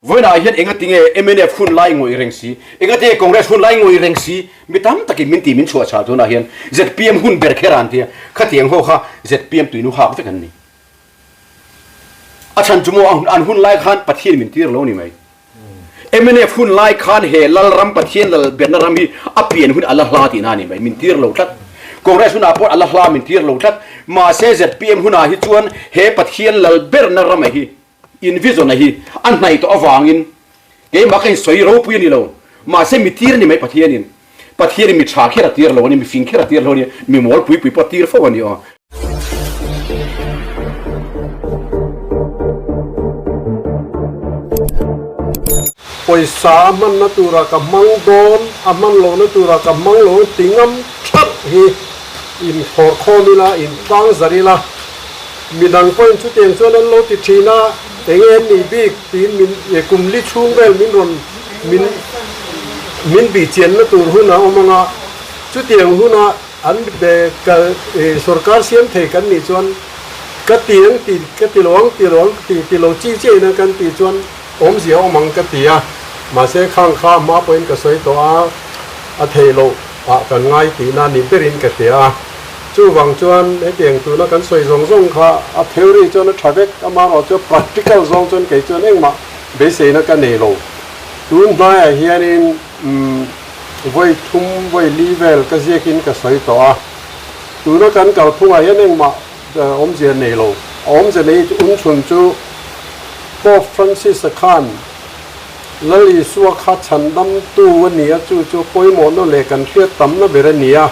với này hiện anh tiếng MNF hun lai ngồi rèn xí anh tiếng Congress hun lai ngồi rèn xí mi tam ta cái min ti min chua chả cho na hiện ZPM hun ber kheran thì khát tiếng ho ha ZPM tụi nó học với cái này achan chumo an hun lai khan pathian min tir lo ni mai MNF hun lai khan he lal ram pathian lal berna ram hi apien hun Allah la ti na ni mai min tir lo that Congress hun apot Allah la min tir lo that ma se ZPM hun a hi chuan he pathian lal berna ram hi in vision hi an nai to awangin ke ma kai soi ro pu ni lo ma se mi tir ni mai pathianin mi tha khera tir lo ni mi fin khera tir lo ni mi mol pui pui patir fo ni o Poisa man natura ka mangdon aman lo natura ka manglo tingam chat hi in horkhonila in tang zarila midang point chu ten chuan an lo ti thina tengen ni bik tin min ye kumli chung vel min ron min bi chen na tur huna omanga chu tiang huna an be ka sarkar siam the kan ni chuan ka tiang ti long ti lo chi che na kan ti chuan om zia omang ka tia mà sẽ khang kha mà bên cái sợi đó thề lộ cần ngay tí na niệm bên cái tia chú vàng chuan cái tiếng tụi nó cần sợi rong rong kha theory cho nó thay vek mà họ cho practical rong chuan cái chuan anh mà bây giờ nó cái này lộ tụi nó hiện in với thum với level cái gì cái sợi đó tụi nó cần cầu thung hiện anh mà om gì này lộ om gì này chuẩn chú Pope Francis Khan lali suwa kha chandam tu wania chu poi mo no le kan thia tam na berania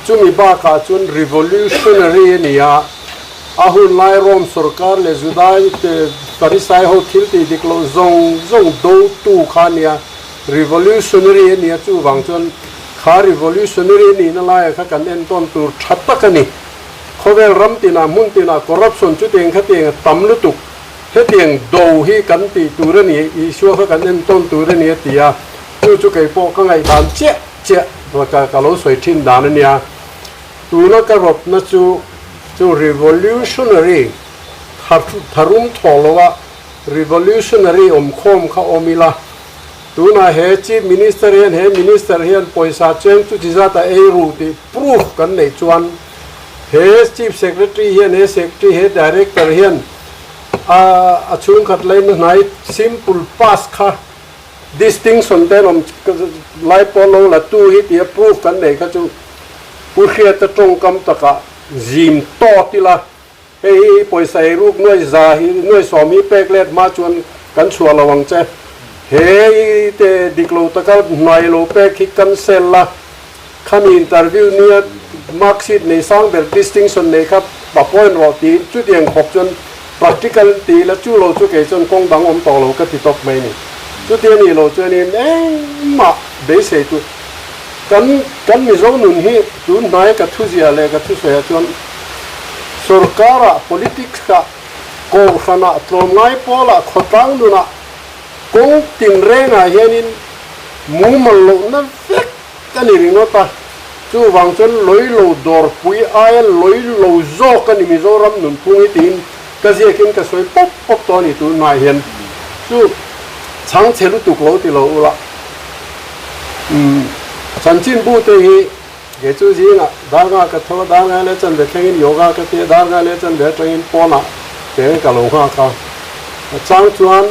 chu mi ba ka chun revolutionary nia ahun lai rom sarkar le judai te parisai ho thil ti diklo zong do tu khania revolutionary nia chu wang chun kha revolutionary ni na lai kha kan en ton tur thatta kani khovel ram tina mun tina corruption chu teng kha teng tam lu tuk thế tiếng đầu hi cắn tì tù ra nè ý xua các cắn nên tôn tù ra nè tì à chú cái bộ các ngày đàn chết và cả lối suy thiên đàn nè tù nó cái rộp nó chú revolutionary tharum tholo wa revolutionary khom kha omila tù na he chief minister hian poisa chen chú chỉ ra ta ru ti proof kan nei chuan he chief secretary hian he secretary he director hian chung khat lein nai simple pass kha distinction ten lai polo la tu hi ti proof kan nei kha chu pu khia ta tong kam taka zim to tila hei poisa ruk noi za hi noi somi peklet ma chuan kan chua lawang che hei te diklo taka nai lo pek hi cancel la khan interview ni marksheet nei sang ber distinction nei kha pa point ro ti chu tiang khop chun practical tí là chú lô chú cái chân công bằng ông tàu lô cái thì top mấy này chú tiền này lô cho nên mà để xem tu cắn mi giống nung hi chú nói cái thứ gì là cái thứ gì chọn sarkara politics ka cô khana trom ngay pola khotang nu na công tin reng à hiện in mu mal lô na vek cái này nó ta chú vàng chân lối lô đor pui ai lối lô zo cái này mi zo ram nung pui tin cái gì kinh cái suy bốc to này tụi này hiện chú sáng chế lúc tụt lỗ thì lỗ là chân chính bu thì cái chú gì nè đang nghe cái thô đang nghe lấy chân để khen yoga cái kia đang nghe lấy chân để train pona cái lỗ hoa cả sáng chuan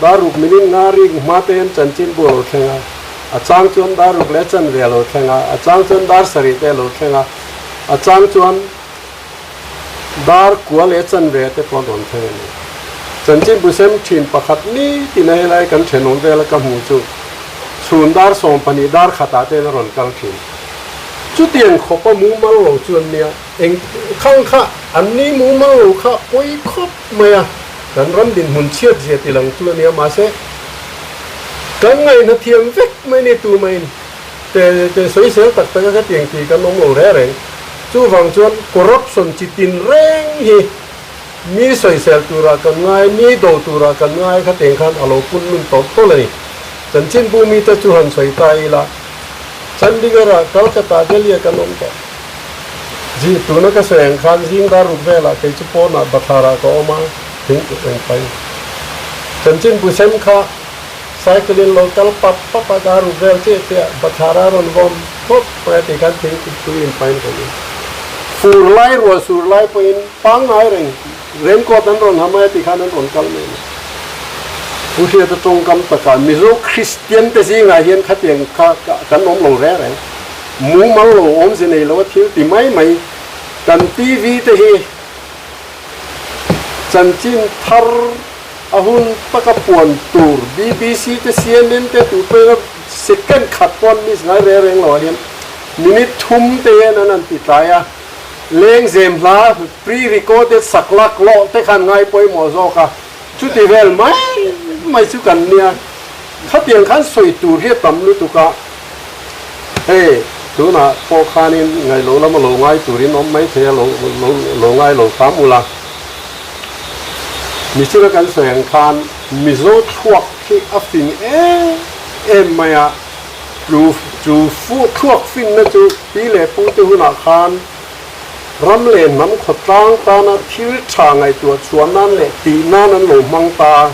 đã rụt mình ngari mà tên chân chính bu lỗ khen sáng chuan đã rụt lấy chân về lỗ khen sáng chuan đã sari về lỗ khen sáng chuan dar kual e chan ve te pon don the ni chan chin bu sem thin pakhat ni ti nei lai kan thenon ve la ka mu chu chun dar som pani dar khata te ron kal thin chu tiang khopa mu mal lo chuan nia eng khang kha an ni mu mal lo kha oi khop maya kan ram din hun chiat je ti lang chu nia ma se kan ngai na thiam vek mai ni tu mai te soi se tak ta ka tiang ti kan nom lo re re chú vàng chuan corruption chỉ tin reng hi mi soi sel tura kan ngai mi do tura kan ngai kha teng khan alo pun min to le ni chan chin bu mi ta chu han soi tai la chandigara kolkata delhi kan om ta ji tu na ka seng khan jing dar ru ve la ke chu po na bathara ko ma thing eng pai chan chin bu sem kha cycling local papa daru velte te bathara ron vom thop prati kan thing tu in fine kan fur lai ro sur lai poin pang ai ren ko tan ron hamai ti khan ron kal me pusia ta tong kam ta kan mizo christian te singa hian khateng kha kan om lo re mu mal lo om se nei lo thil ti mai kan tv te hi chan chin thar ahun pakapuan tur BBC te CNN te tu pe second khat pon mis ngai reng lo hian minute thum te nan ti taya leng zem la pre recorded saklak lo te khan ngai poi mo zo ka chu ti vel mai chu kan nia khatiang khan soi tur hi tam lu tu ka tu na po khanin ngai lo lam lo ngai turin om mai the lo ngai lo famula mi sira kan soyang khan mi zo thuak khi afin maya chu fu thuak fin na chu pi le pu te huna khan ram le nam khotang ta na thil tha ngai tu chuan nan le ti nan lo mang ta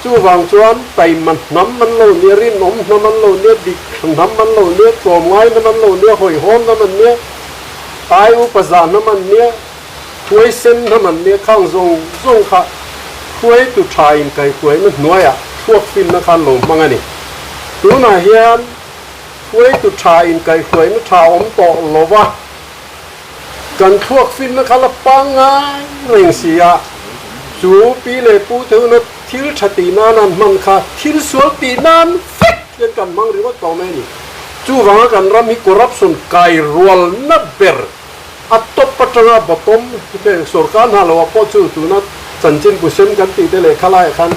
chu wang chuan tai man nam man lo ni rin nom nam man lo ni dik nam man lo ni tom ngai man lo ni hoi hom na man ni ai u pa za na man ni thuai sen na man ni khang zong kha thuai tu thain kai thuai na hnuaya thuak fin na khan lo mangani tu na hian thuai tu thain kai thuai na tha om to lowa kan thuak fin na khala panga reng sia chu pi le pu thu na thil thati na nan man kha thil sual ti nan fek yen kan mang ri wa to me ni chu wanga kan ram hi corruption kai rual na ber atop patanga bottom te sarkar na lo po chu tu na chanchin busen kan ti te le khalai khan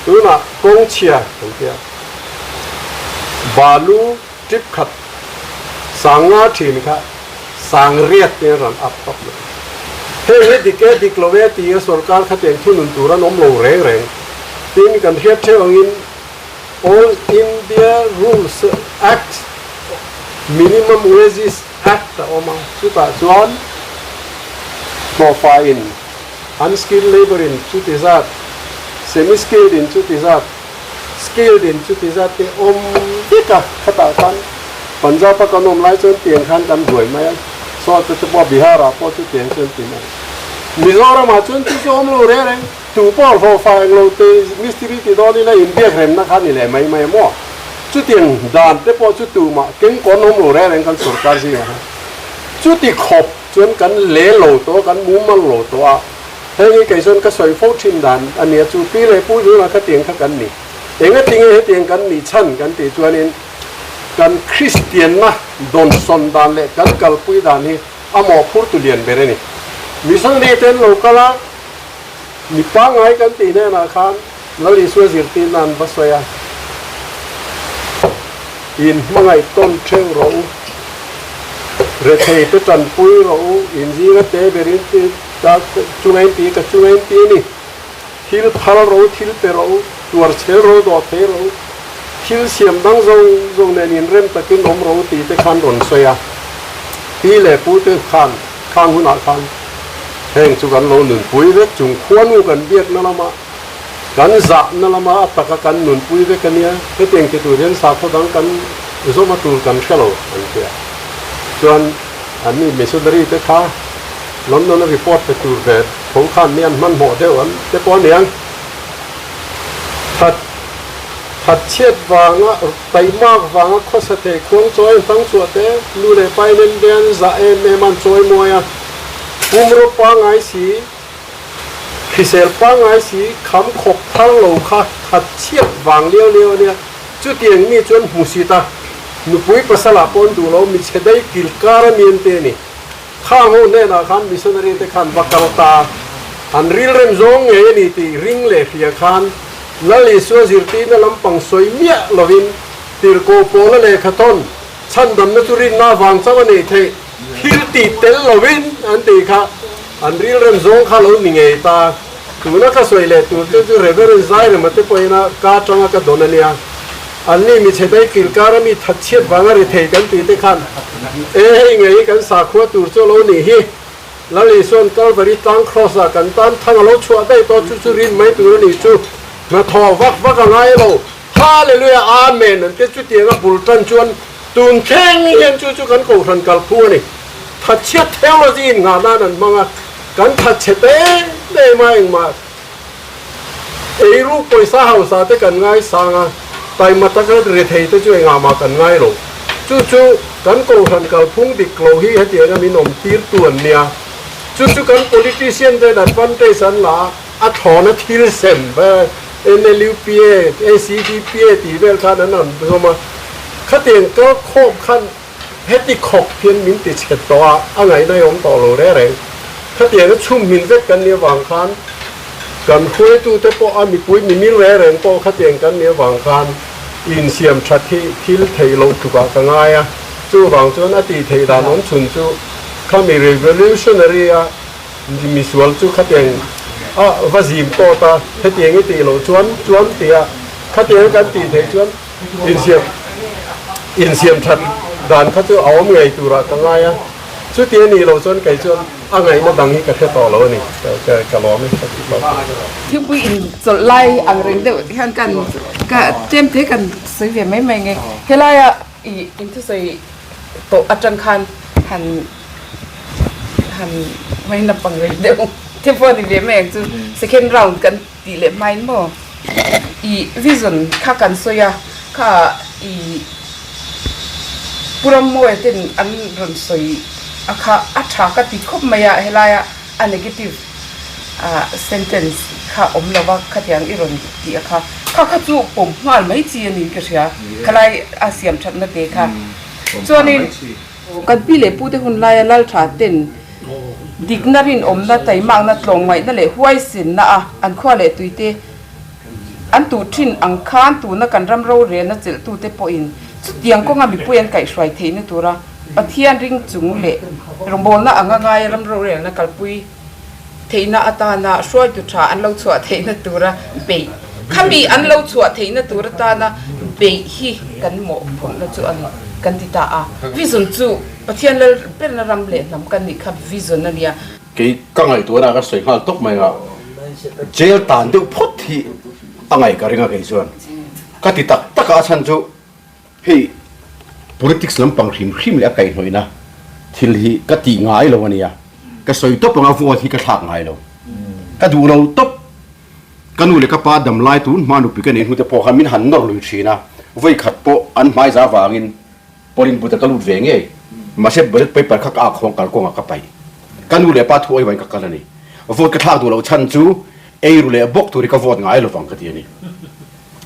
tu na kong chia tia balu tip khat sanga thin kha sang riat te ran ap top he dike diklove ti sarkar kha ten thunun turan om lo reng tin kan hiat the in all India rules act minimum wages act oma chuta chuan FAI in unskilled labor in chutizat semi skilled in chutizat skilled in chutizat te om tika khata kan Punjab pa kanom lai chon tiang khan kan huai mai so te po Bihar po chu tiang chon ti mai Mizoram ma chon ti om lo re tu por FAI lo te mystery ti do ni la in biak rem na khan ni le mai mo chu tiang dan te po chu tu ma ken kon om lo re kan sarkar si ha chu ti khop chon kan le lo to kan mu ma lo to a hei cái son cái soi phô thiên đàn anh ấy chú pi lệ pu chú là cái tiếng khác gần nỉ tiếng gần nỉ chân gần thì cho nên gần Christian na don son đàn lệ gần cal pui đàn hi amo phur tu liền bere nỉ misang đi tên local á mi pa ngay gần thì nè na khan nó đi xuôi diệt tin đàn bắt xoay à in ngay tôn treo rau rồi thầy tới trần pui rau in gì cái tế bere thì ta chungain ti ni thil phal ro thil pe ro tuar che ro do te ro thil siam dang zong ne nin rem ta kin om ro ti te khan ron soya pi le pu te khan khang hu na khan heng chu kan lo nun pui ve chung khuan u kan biak na lama kan za na lama ta ka kan nun pui ve kan ya te teng ke tu ren sa kho dang kan zo ma tur kan khalo an ke chuan an ni missionary te kha London reportไปตูเวดของข้ามเนียนมันหมดเดียวอันเจ้าปอนเนียงถัดเช็ดวางอ่ะไตมากวางอ่ะข้อสเตะควงจอยทั้งส่วนเตะลูเลยไปเนียนจะเนมันจอยมวยอ่ะปุ่มรูปปังไอสีพิเศษปังไอสีคำขบทั้งโลค่ะถัดเช็ดวางเลี้ยวเนี่ยจุดเตียงมีจนหูสีตาหนุปุยภาษาละปนดูเรามีเช็ดได้กิลการเมียนเตนี่ข้างหูเนี่ยนะคันมิชชันนารีแต่คันบักกาตาอันริลเรมซงเอนี่ตีริงเล่เพียคันนั่นลิสวาซิร์ตีนั่นลำปังสวยเมียลวินตีร์โกโปลเล่ขตอนฉันดำนัตุรินนาวังสักวันนี้เทฮิลตีเตลลวินอันตีค่ะอันริลเรมซงข้าเราหนิเงตาคือนักสวยเล่ตัวเรเวอร์ไซน์มันจะไปนะกาจังกับโดนเนี่ยอันนี้มีเช่นได้กิลการมีทัดเชียดวางอะไรเทกันตีเตคันไงกันสาขวตัวเจ้าโลนี่ฮีแล้วลิส่วนกัลบริตังครอสกันตันทั้งเราชัวได้ตัวจุรินไม่ตัวนี่จูมาทอวักกันไงเราฮ Hallelujah Amen นั่นก็จุดเดียวกับบุรุษชวนตูนแข่งเห็นจุดกันกูทันกัลพูนี่ถ้าเชื่อเทคโนโลยีงานนั้นมั่งกันถ้าเชื่อได้ไหมมารูปไปสาวสาวแต่กันง่ายสางไปมาตั้งแต่เรียนไทยจะช่วยงานมากันง่ายหรอกจู่ๆกันกูทันกัลพุ่งดิกโลฮีให้เดียวกันมีนมตีร์ตัวเนี่ยจู่ๆกัน politician ได้ดัดฟันได้สันหลาอัฐอนทิลเซนไปNLUPA ACDPA ตีเวลคันนั้นเพราะมาขัดเองก็ครบขั้นเฮติขบเพียนมินติดเฉดตัวอะไรนายองต่อโลได้เลยขัดเองก็ชุ่มมินเวกกันเนี่ยวางคันกันคุยตู้แต่พออามีปุ้ยมีมิลแรงพอขัดเองกันเนี่ยวางคันอินเสียมชัดที่ทิลเทโลถูกกันง่ายจู่วางจนอดีตเทดานนชุนจู่เขามี revolutionary มีส่วนจู่ขัดเองว่าสิมโตตาขัดเองตีโลชวนเตียขัดเองกันตีเทชวนอินเสียมชัดด่านเขาจะเอาเมื่อตัวละตั้งไงสุดที่นี่เราชวนไก่ชวนอะไรนั่นดังนี้ก็แค่ต่อแล้วนี่ก็ล้อไม่สักทีที่ผู้อินจะไล่อังเริงเดียวที่กันก็เจมที่กันซื้อเวียนไม่ไงเฮล่าอินที่ใส่โตอาจารย์คันหันไม่นับปังเลยเดียวที่พอดีเวียนไม่จุด second round กันตีเล็บไม้หม้อวิสันข้ากันโซยาข้าปุรมวยตินอันรันสวยอาคาอัฐากติคบมายาเฮลายa negative sentence ข้าละว่าข้าที่ยังอิรอนที่อาคาข้าจูผมงานไม่จีนี่ก็เสียข้าไล่อาเซียมชัดนั่นเองค่ะส่วนนี้กันพี่เล่พูดถึงคนไล่ลัลชาตินดิกนารินน่ะใจมากน่ะตรงไว้นั่นแหละห้วยสินนะอันข้อเล่ตุยเตอันตูทินอังคารตูนักการรำเราเรียนนั่นจะตูเตปอินสุดยังก็งามีปุยันไก่สวยเทนี่ตัวละอาเทียนริงจุงเละรำบอลน่ะอ่างง่ายรำเราเรียนนักการปุยเทน่ะอัตาน่ะช่วยจุดชาอันเราชัวเทนี่ตัวละเบยข้ามีอันเราชัวเทนี่ตัวละตาน่ะเบยฮีกันหมดผมเราชัวอันกันติตาวิสุนจูอาเทียนเราเป็นรำเละนำกันนี่ครับวิสุนนั่นเนี่ยกี่กังไอตัวน่ะก็สวยงามตกไหมครับเจลตานดูพุทธิอังไงก็เรื่องอะไรส่วนก็ติดตักอาชันจูเฮ้ย politics ลำปังริมเลี้ยไก่หน่อยนะที่ที่ก็ตีง่ายเลยวันนี้ก็สวยตบปังอาฟัวที่ก็ทักง่ายเลยก็ดูเราตบก็นู่นเลยก็ป้าดำไล่ตุนมาหนุปีกันเองหุ่นแต่พอขามินหันนอร์ลุยชีนะไว้ขัดโปอันไม้จ้าวางินพอลินบุตรก็ลุดเวงเองมาเช็ดเบิร์ดไปปัดข้าของการกงก็ไปก็นู่นเลยป้าทัวร์ไว้กับกันนี่ฟัวก็ทักดูเราชันจูรู้เลยบอกตัวนี้ก็ฟัวง่ายเลยฟังกันทีนี้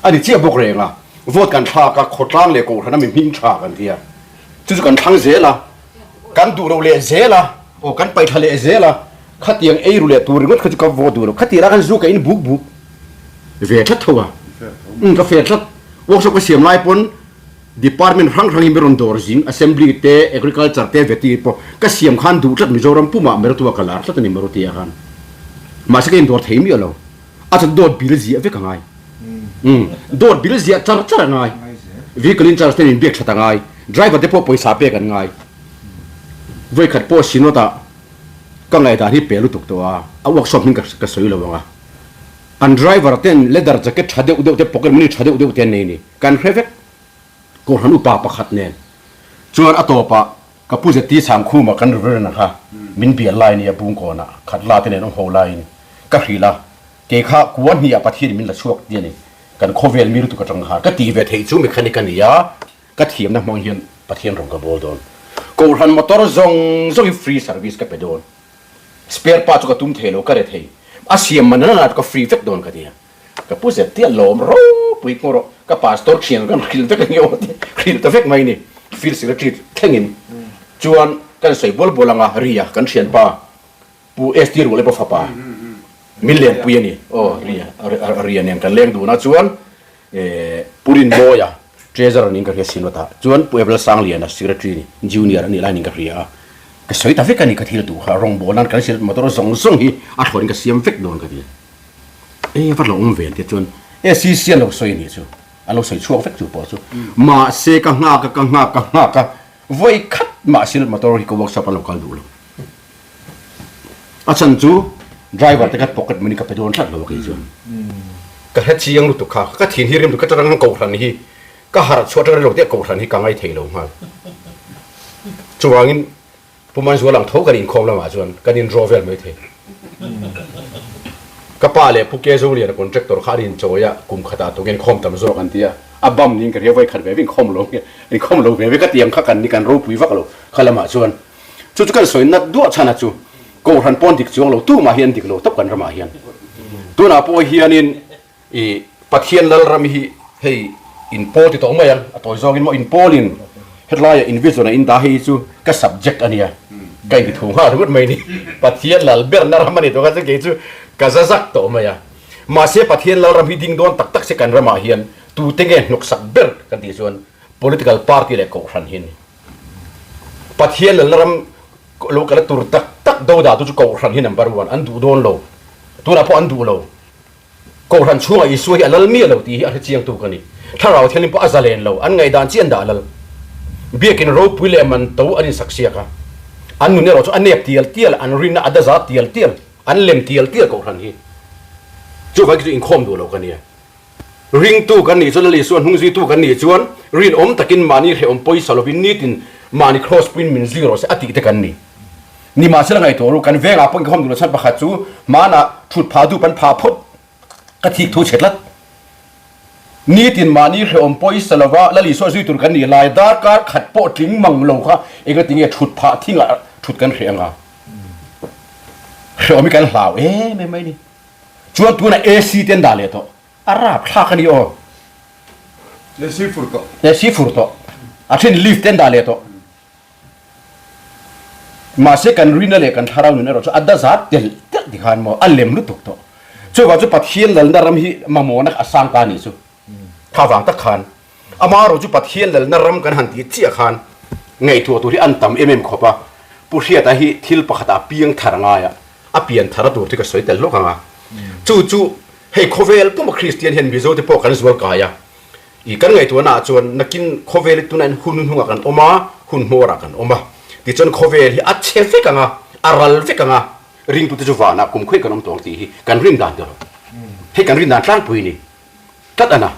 อันนี้เจี๊ยบบอกเรื่องวอดกันทากับขดล้างเลยกูท่านั้นมีมิ่งชากันทีอ่ะจู่ๆกันทั้งเสียละกันดูเราเละเสียละโอ้กันไปทะเลเสียละขัดยังรู้เลยตัวรึงก็จะกับวอดดูเราขัดยังกันสู้กันบุกเวียชัดทัวก็เวียชัดวอกสก็เสียมไล่ปน department ทั้งอิมเบรอนดอร์จิง assembly เตะ agriculture เตะเวทีปก็เสียมขันดูชัดมิโซรัมปุ่มเมรตัวกลาร์ชัดนี่เมรตีกันมาสักอินดอร์เทมีอะไรอาจจะโดดบิลซีเวกง่ายโดดบิลเซียจัดง่ายวิกลินจัดเต็มเบียกชัดง่ายไดรเวอร์เดพอปอยสาเปกันง่ายไว้ขัดพอสินว่าตาก็ง่ายตาที่เปรุตุกตัวเอาวักช็อปนี่ก็สวยเลยว่ะอันไดรเวอร์เต็นเลดเดอร์แจ็คเก็ตชัดเดียวเต็มพ็อกเก็ตมันนี่ชัดเดียวเต็มนี่การเครฟก็หันุปาปะขัดเนนส่วนอัตโตปะกับผู้เจตีสามคู่มากันเรื่อยนะคะมินเบียร์ไลน์เนี่ยบุ้งก่อนอ่ะขัดลาเต็นน้องโฮไลน์ก็ฮีละเกี่ยข้ากวนนี่อาปะที่มินละช่วงเดียวนี่กันโควิดมีรู้ตัวจังหาก็ตีเวทีจู่ไม่คันกันนี่ยาก็เทียมนะมองเห็นปะเทียนรงกับโบดอนกูหันมอเตอร์ซงฟรีเซอร์วิสกับไปโดนสเปียร์พาร์ทก็ตุ้มเทโลก็ได้เทอาเซียมันนั่นน่ะก็ฟรีเฟกโดนกันดีก็ผู้เสพเตี้ยลมรู้ปุยงรก็พาสตอร์เชียนกันคลิลเฟกกันเยอะคลิลเฟกไม่นี่ฟิลสิกรีดแข่งจวนกันใส่บอลบอลงาเรียกันเชียนป้าปูเอสตีรูเลยปะฟ้าป้ามิลเลนปุยนี่โอ้เรียเนี่ยกันเลี้ยงดูนะจวนปูรินโบยาเทรเซอร์นี่ก็เรียกสินวัตจวนปูเอเบลสังเลียนะสิกรีดจูเนียร์นี่ไลน์นี่ก็เรียกก็สวยแต่เฟกกันนี่ก็ที่เราดูฮะรองโบนั่นกันเชียนมอเตอร์ซงฮีอัดหัวนี่ก็เสียมเฟกโดนกันดีฟัดหลงเวียนที่จวนซีเซียนเราสวยนี่จูเราสวยช่วงเฟกจูปอจูมาเซกังงากไว้คัดมาสินมอเตอร์ที่ก็วักชับเราคันดูแล้วอาจารย์จูไดรเวอร์ที่กัดพ็อกเก็ตมันนี่ก็ไปโดนชัดเลยว่ากี่จวน ก็เฮ็ดชียังรู้ตุกค่ะก็ถิ่นที่ริมตุกก็จะรังเก่าทันนี้ก็หาชวดเรื่องเราเดียเก่าทันนี้กังไอเทลงมาชัวร์งี้ผมมันชัวร์หลังเท่ากันอินคอมแล้วมาชวนกันอินโรเวลไม่เทก็ป้าเลยผู้เกี่ยวเรียนคอนแทคตัวขาดินโจยะกลุ่มขดาตัวเงินคอมทำโซกันที่อ่ะบัมนี่ก็เรียกว่าขัดแบบวิ่งคอมลงเนี่ยวิ่งคอมลงแบบก็เตรียมข้ากันนี่กันรูปวิวักเราขลังมาชวนจู่ๆกันสวยนัดด้วยชนะจู่กูหันปอนดิกจวงเราตู้มาเฮียนดิกเราทับกันระมาเฮียนตัวน่ะพอเฮียนินอีปัทเฮียนลลรำฮีเฮ้ยอินโพติตัวมายังตัวจองอินมาอินโพลินเฮ็ดไรอินวิสนะอินดาฮีจู่ก็ subject อันเนี้ยไก่ที่ถูกหาทุกไม่นี่ปัทเฮียนลลเบอร์นารามันนี่ตัวก็จะเกี่ยจู่ก็จะสักตัวมายังมาเสียปัทเฮียนลลรำฮีดิ้งโดนตักเสกันระมาเฮียนตัวเต็งเงินนกสักเบอร์กันที่ส่วน political party เลยก็ขันหินปัทเฮียนลลรำลูกกันตัวตักโดดาตุจุกขันหิน number 1อันดูโดนโลตัวน่ะพออันดูโลก็รันช่วงไอ้สวยอันนั้นมีเราตีอันที่เชียงตัวกันนี่ถ้าเราเที่ยวนี้พออาซาเลนเราอันไงด่านเชียนด่านเราเบี้ยกินรูปวิเลมันตัวอันนี้สักเสียกันอันนู้นเนี่ยเราจะอันเนบเตียลอันรินอันดาซาเตียลอันเล็มเตียลก็รันนี่จู่ไปกินอินคอมดูเรากันเนี่ยริงตู้กันนี่ส่วนเลยส่วนหุ่นซีตู้กันนี่ส่วนรินตะกินมานี่เหอปอยสลบินนี่ตินมานี่ครอสปินมินซีโร่เสียอติเตกันนี่มาเสียงไงตัวรู้กันเวงอ่ะพวกคอมดูเราชัดประคัดจู่มาน่ะชุดพาดูปันพาพดกทิกทุเฉดลัดนี่ตินมานี่เรื่องปอยสลาวะแล้วลิโซซุยตุรกันนี่ลายดาร์การขัดโปทิ้งมังโลค่ะเอกติงเอชุดพาทิ้งอ่ะชุดกันเรียงอ่ะเรื่องมีการหลาวไม่นี่ชวนตัวน่ะเอซีเต็นดาเลยตัวอาราบท่ากันนี่อ๋อเลซีฟูร์โตอาเช่นลิฟเต็นดาเลยตัวมาเสกันรินเลยกันทารานุเนี่ยเราจะอัดดาซัดเดี๋ยวดิขันมาอัลเลมลุตุกตัวช่วยว่าจะปัดเฮียนแล้วนารำฮีมาโมนักสังการนี่สู้ข้าวฝังตะขันอามาเราจะปัดเฮียนแล้วนารำกันหันตีเจียขันไงตัวที่อันต่ำขบะผู้เชี่ยวชาญทิลปะขัดอาเปียงทารงายอาเปียงทาราตัวที่ก็สวยแต่โลกอ่ะจู่ให้โคเวลพวกคริสเตียนเห็นวิโซที่พวกกันสวลกายอีกันไงตัวน่าจวนนักกินโคเวลตัวนั้นหุ่นหัวกันออกมาหุ่นหัวรักันออกมาที่จนโคเวลที่อัดเชฟฟิกังอารัลฟิกังริงตุตจุวานะกุมคุยกันน้ำตรงที่กันริมด่านเดียวให้กันริมด่านกลางปุยนี่กัดอันน่ะ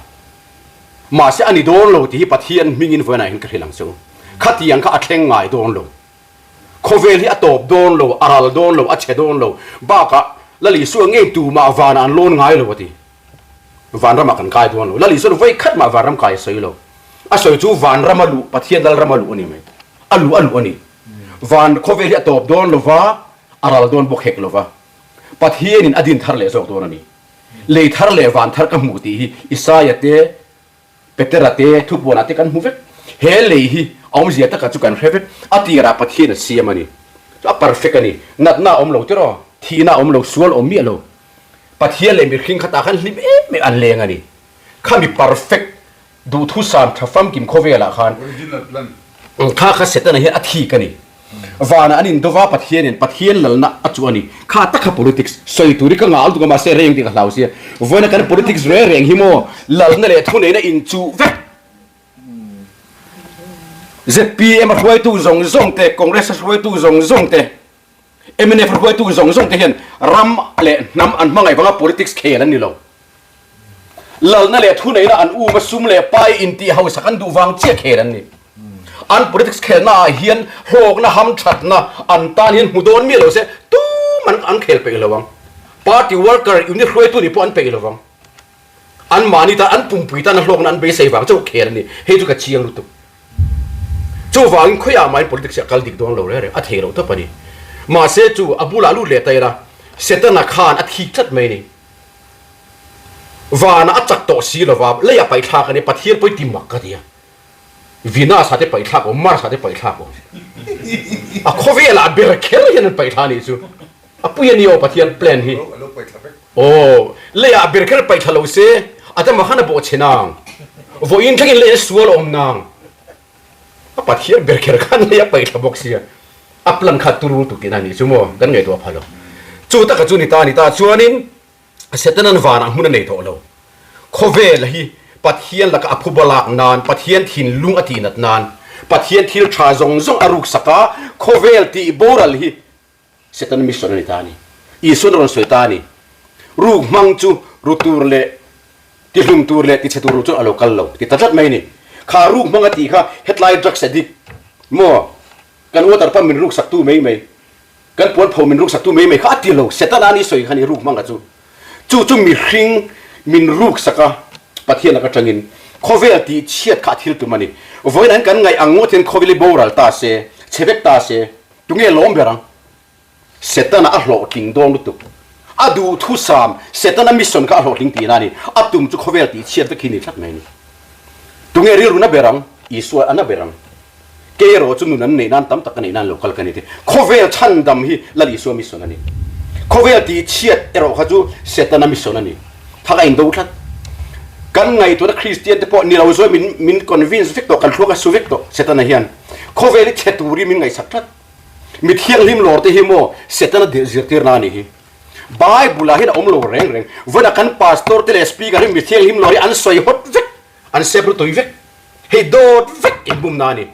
มาเสียอันนี้โดนโลที่ปัทเทียนมิงินเวนัยเห็นกระเทียงสูงขัดที่ยังก็อัดแข่งง่ายโดนโลโคเวลที่อัดตบโดนโลอารัลโดนโลอัดเชโดนโลบ้ากะแล้วลิส่วนเงี้ยตูมาวานันโลนง่ายโลวะที่วานรำกันกายโดนโลแล้วลิส่วนไว้ขัดมาวานรำกายสวยโลอ่ะสวยจู่วานรำมาลุปัทเทียนดัลรำมาลุอันนี้ไหมอัลลุอันนี้วานโคเวลที่อัดตบโดนโลวะอาราลโดนบกเฮกโลวะปัทเฮียนินอดินทาร์เลสออกตัวนี้เลยทาร์เลวานทาร์กมูตีอิสายเตเปเตระเตทุกวันอาทิตย์กันหูเวกเฮเลยฮีอมเสียตะกัจุกันเฮเวกอาทิราปัทเฮียนเสียมันนี่อ่ะ perfect กันนี่นัดหน้าอมโลที่รอทีหน้าอมโลสวลอมเมียโลปัทเฮียนเลยมีคิงขัดตาขันลิบไม่อันเลงอันนี้ข้ามี perfect ดูทุสามทัฟฟัมกิมโคเวล่ะขันข้าเสร็จแล้วนี่อาทิกันนี่วานะอันนี้ตัวว่าปัทเฮียนหลังน่ะอัจฉริข้าตักข้า politics สวยตุริกังอาลตุกมาเสเรงที่ข้าเล่าเสียวันนั้นกัน politics เรงหิโมหลังนั่นเลยทุนเนี่ยอินจูเวกZPM ช่วยตู้ซงเตะคอนเกรสช่วยตู้ซงเตะMNF ช่วยตู้ซงเตะเห็นรำเละน้ำอันมังไงว่า politics เขนั่นนี่หรอหลังนั่นเลยทุนเนี่ยอันอูมาซุ่มเลยไปอินที่เฮาสักอันดูวางเจี๊ยเขนั่นนี่อัน politics แค่น่าเฮียนโหกนะห้ำชัดนะอันตาเฮียนหูโดนมีเหรอเสียตู้มันอันเขลไปเลยวัง party worker อยู่ในช่วยตู้นี่พออันไปเลยวังอันมานี่ตาอันปุ่มปีตาอันโหกนั้นไปใส่วังเจ้าเขนั่นนี่ให้ทุกข์เชียงรู้ตุจู่วังคุยอะไร politics กัลดิกโดนเราเลยอัดเฮโร่ตัวปนี่มาเสียจู่อบูลาลูเลตัยระเสตนาคานอัดขีดชัดไหมนี่วานะอัดจักโตสีละว่าเลยอย่าไปทากันนี่ปะเทียนไปติมักกันเดียวินาสาธิไปทักอมาสาธิไปทักอ่ะเขาเวลาเบรกเคลยันไปทานี่จู่อ่ะปุยนี่โอปะเทียนแปลนฮีโอ้เลยอ่ะเบรกเคลไปทะลุเสียอาจจะมาขันบ่เชนังวอินทั้งเลยสวลอมนางอ่ะปะเทียนเบรกเคลขันเลยไปทะบกเสียอ่ะพลังขัดตุรุตุกินานี่จู่มั้งกันไงตัวพะโลจู่ตะกจู่นี่ตาจู่นินเสตนันวานะหุ่นนี่โตโลเขาเวลฮีปัทเฮียนลักอภูบลักนานปัทเฮียนทินลุงอตีนัดนานปัทเฮียนทิลชาซงอรุกสกาโคเวลตีโบรัลฮีเสตันมิสโนนิตานีอีสุนรอนสวยตานีรูกมังจูรูตูร์เล ที่ลุงตัวเล็กที่เชตูรู้จนอโลกันเราที่ตัดจัดไม่นี่ขารูปมังตีค่ะเฮดไลน์ดรักเสดิกมั่วกันว่าแต่ปั้มเป็นลูกสักตู้ไม่กันปวดผมเป็นลูกสักตู้ไม่ข้าตีเราเสร็จแล้วนี่สวยขันรูปมังกะจู่มีริงมินลูกสักปะเทียนแล้วก็จังอินโคเวลตีเชียดขาทิลตัวมันนี่วันนั้นกันไงอังโง่เทนโคเวลโบราลตาเสเชเวกตาเสตุงเงล้อมเบรังเสร็จแล้วอัลโหลกิงดองลุตุอดูทุสามเสร็จแล้วมิสซอนก็อัลโหลกิงตีนั่นนี่อตุมจู่โคเวลตีเชียดไปกินนี่ทักไหมนี่ตุงเงรีรุนะเบรังอีสวยอันน่ะเบรังเกโรจุนุนันนี่นั่นตั้มตักนี่นั่นโลกัลกันนี่โคเวลชันดำฮีละอีสวยมิสซอนนี่โคเวลตีเชียดเอโรขจูเสร็จแล้วมิสซอนนี่ถ้าไงดูทักกันไงตัวนักคริสเตียนแต่พอนี่เราช่วยมินคอนวินส์ฟิกโตกันทั่วกันสุวิกโตเสร็จแล้วเฮียนโคเวลิเชตูริมินไงสักทักมิเทียงลิมโลร์ที่ฮิโมเสร็จแล้วเดือดเสียร์นานี่ฮีบายบุลาฮินอมโลเร่งวันนั้นกันพาสตอร์ที่เลสปีกันมิเทียงลิมโลร์อันสวยฮอตวิกอันเซปรุตัววิกเฮโดดวิกอิบุมนานี่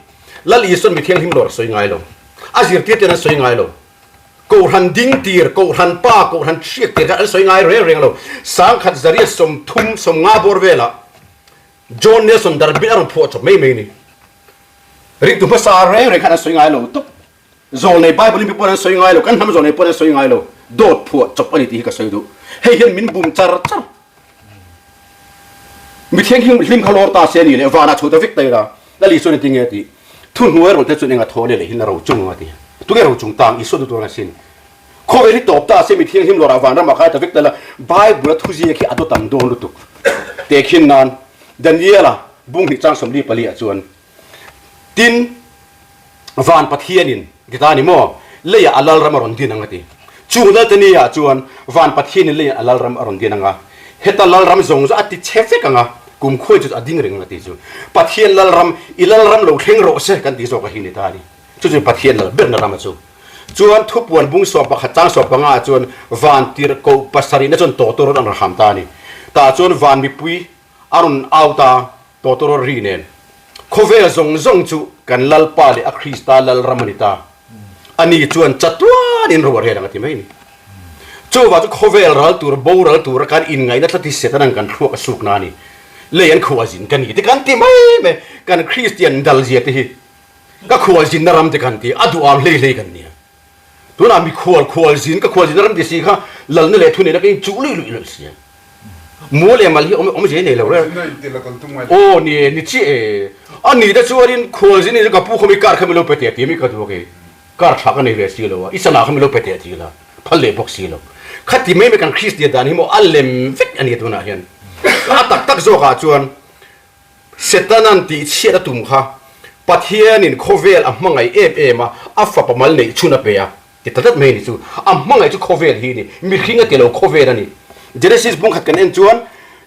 แล้วลีส่วนมิเทียงลิมโลร์สวยไงโลอาเสียร์ที่จะนั้นสวยไงโลกูหันดิ้งตีร์กูหันป้ากูหันเชียกตีร์กันสวยงามเร่งๆเราสังขัดจริยสมทุ่มสมงาบอร์เวล่ะจอห์นเนี่ยสมดาร์บินอารมณ์พอจบไม่นี่ริกตุภาษาเร่งๆกันสวยงามเราตุ๊บโซนในไบเบิลมีปนสวยงามเรากันทำโซนในปนสวยงามเราโดดพอจบอันนี้ที่ก็สวยดูเฮ้ยเห็นมินบุมจาร์มีเทียงหิมขลอตาเสียนี่เลยวานาชูตวิกเตอร์แล้วลีส่วนนี้ไงที่ทุนหัวเราแต่ส่วนนี้ก็ทอเลยหินเราจุงมาที่ตัวเราจงต่างอิสุดตัวนั้นสิโคเวลิตอบตาเสมีเทียงหิมโลราวันรำมาขายแต่วิกแต่ละไบเบิลทุจีที่อดุตังโดนลุตุเตคินนานดันเยล่ะบุ้งหิจังสมดีปลีอาจวนตินวันปัทเฮียนินกิตานิโมเลียอัลลรามารอนดินังติจูนัตนี่อาจวนวันปัทเฮียนินเลียอัลลรามารอนดินังเฮตัลลรามซงจะอติเชฟกังกุมคุยจุดอดิ้งเริงติจูปัทเฮียนลลรามอิลลรามโลเทงโรเซกันติโซกะฮินิตานีจู่ๆปัทเทียนละเบนนารามจูจวนทุบวันบุ้งสอบปักจังสอบปังอาจวนวันตีร์กูปัสสารีนั่นจนโตโตรนันรามตานีตาจวนวันมีปุยอารุณเอาตาโตโตรรีเนนโคเวลซงจูกันลลปาลีอัคริสตาลลรามานิตาอันนี้จวนจัตวานินรัวเฮลังติไม่นี่จู่ว่าจุโคเวลรัลตูร์บูรัลตูร์กันอินไงนั่นที่เสร็จนั่งกันทั่วกสุกนานี่เลียนขวาจินกันนี่ที่กันติไม่กันคริสเตียนดัลเจียที่ก็ขวาจินนารำที่กันที่อดูอามเล่กันเนี่ยตัวนั้นมีขวาจินก็ขวาจินนารำที่สิค่ะหลังนี่เลยทุนนี่แล้วก็จุลุยเสียมัวเลยมาลีอมเจนี่เลยโอ้นี่ชี้อันนี้แต่ชัวร์นี่ขวาจินนี่ก็ผู้เขามีการเขาไม่รู้ไปเตะที่มีก็ตัวเขาการชักกันในเรื่องสิแล้วอิสระเขาไม่รู้ไปเตะที่ละพันเล่บอกสิแล้วขัดที่ไม่เป็นการคริสเตียนแต่นี่มันอัลเลมฟิกอันนี้ตัวนั้นเห็นตักโซกาจวนเสตนันติเชียดตุ่มค่ะปัทเฮียนินโคเวลอ่ะมังไงมาอัฟฟับมาเลยชุนเปียติดตัดไม่นี่จูอ่ะมังไงจูโคเวลฮีนี่มีขิงกันเตลโคเวลนี่เจเนซิสบุ้งขัดกันเองจวน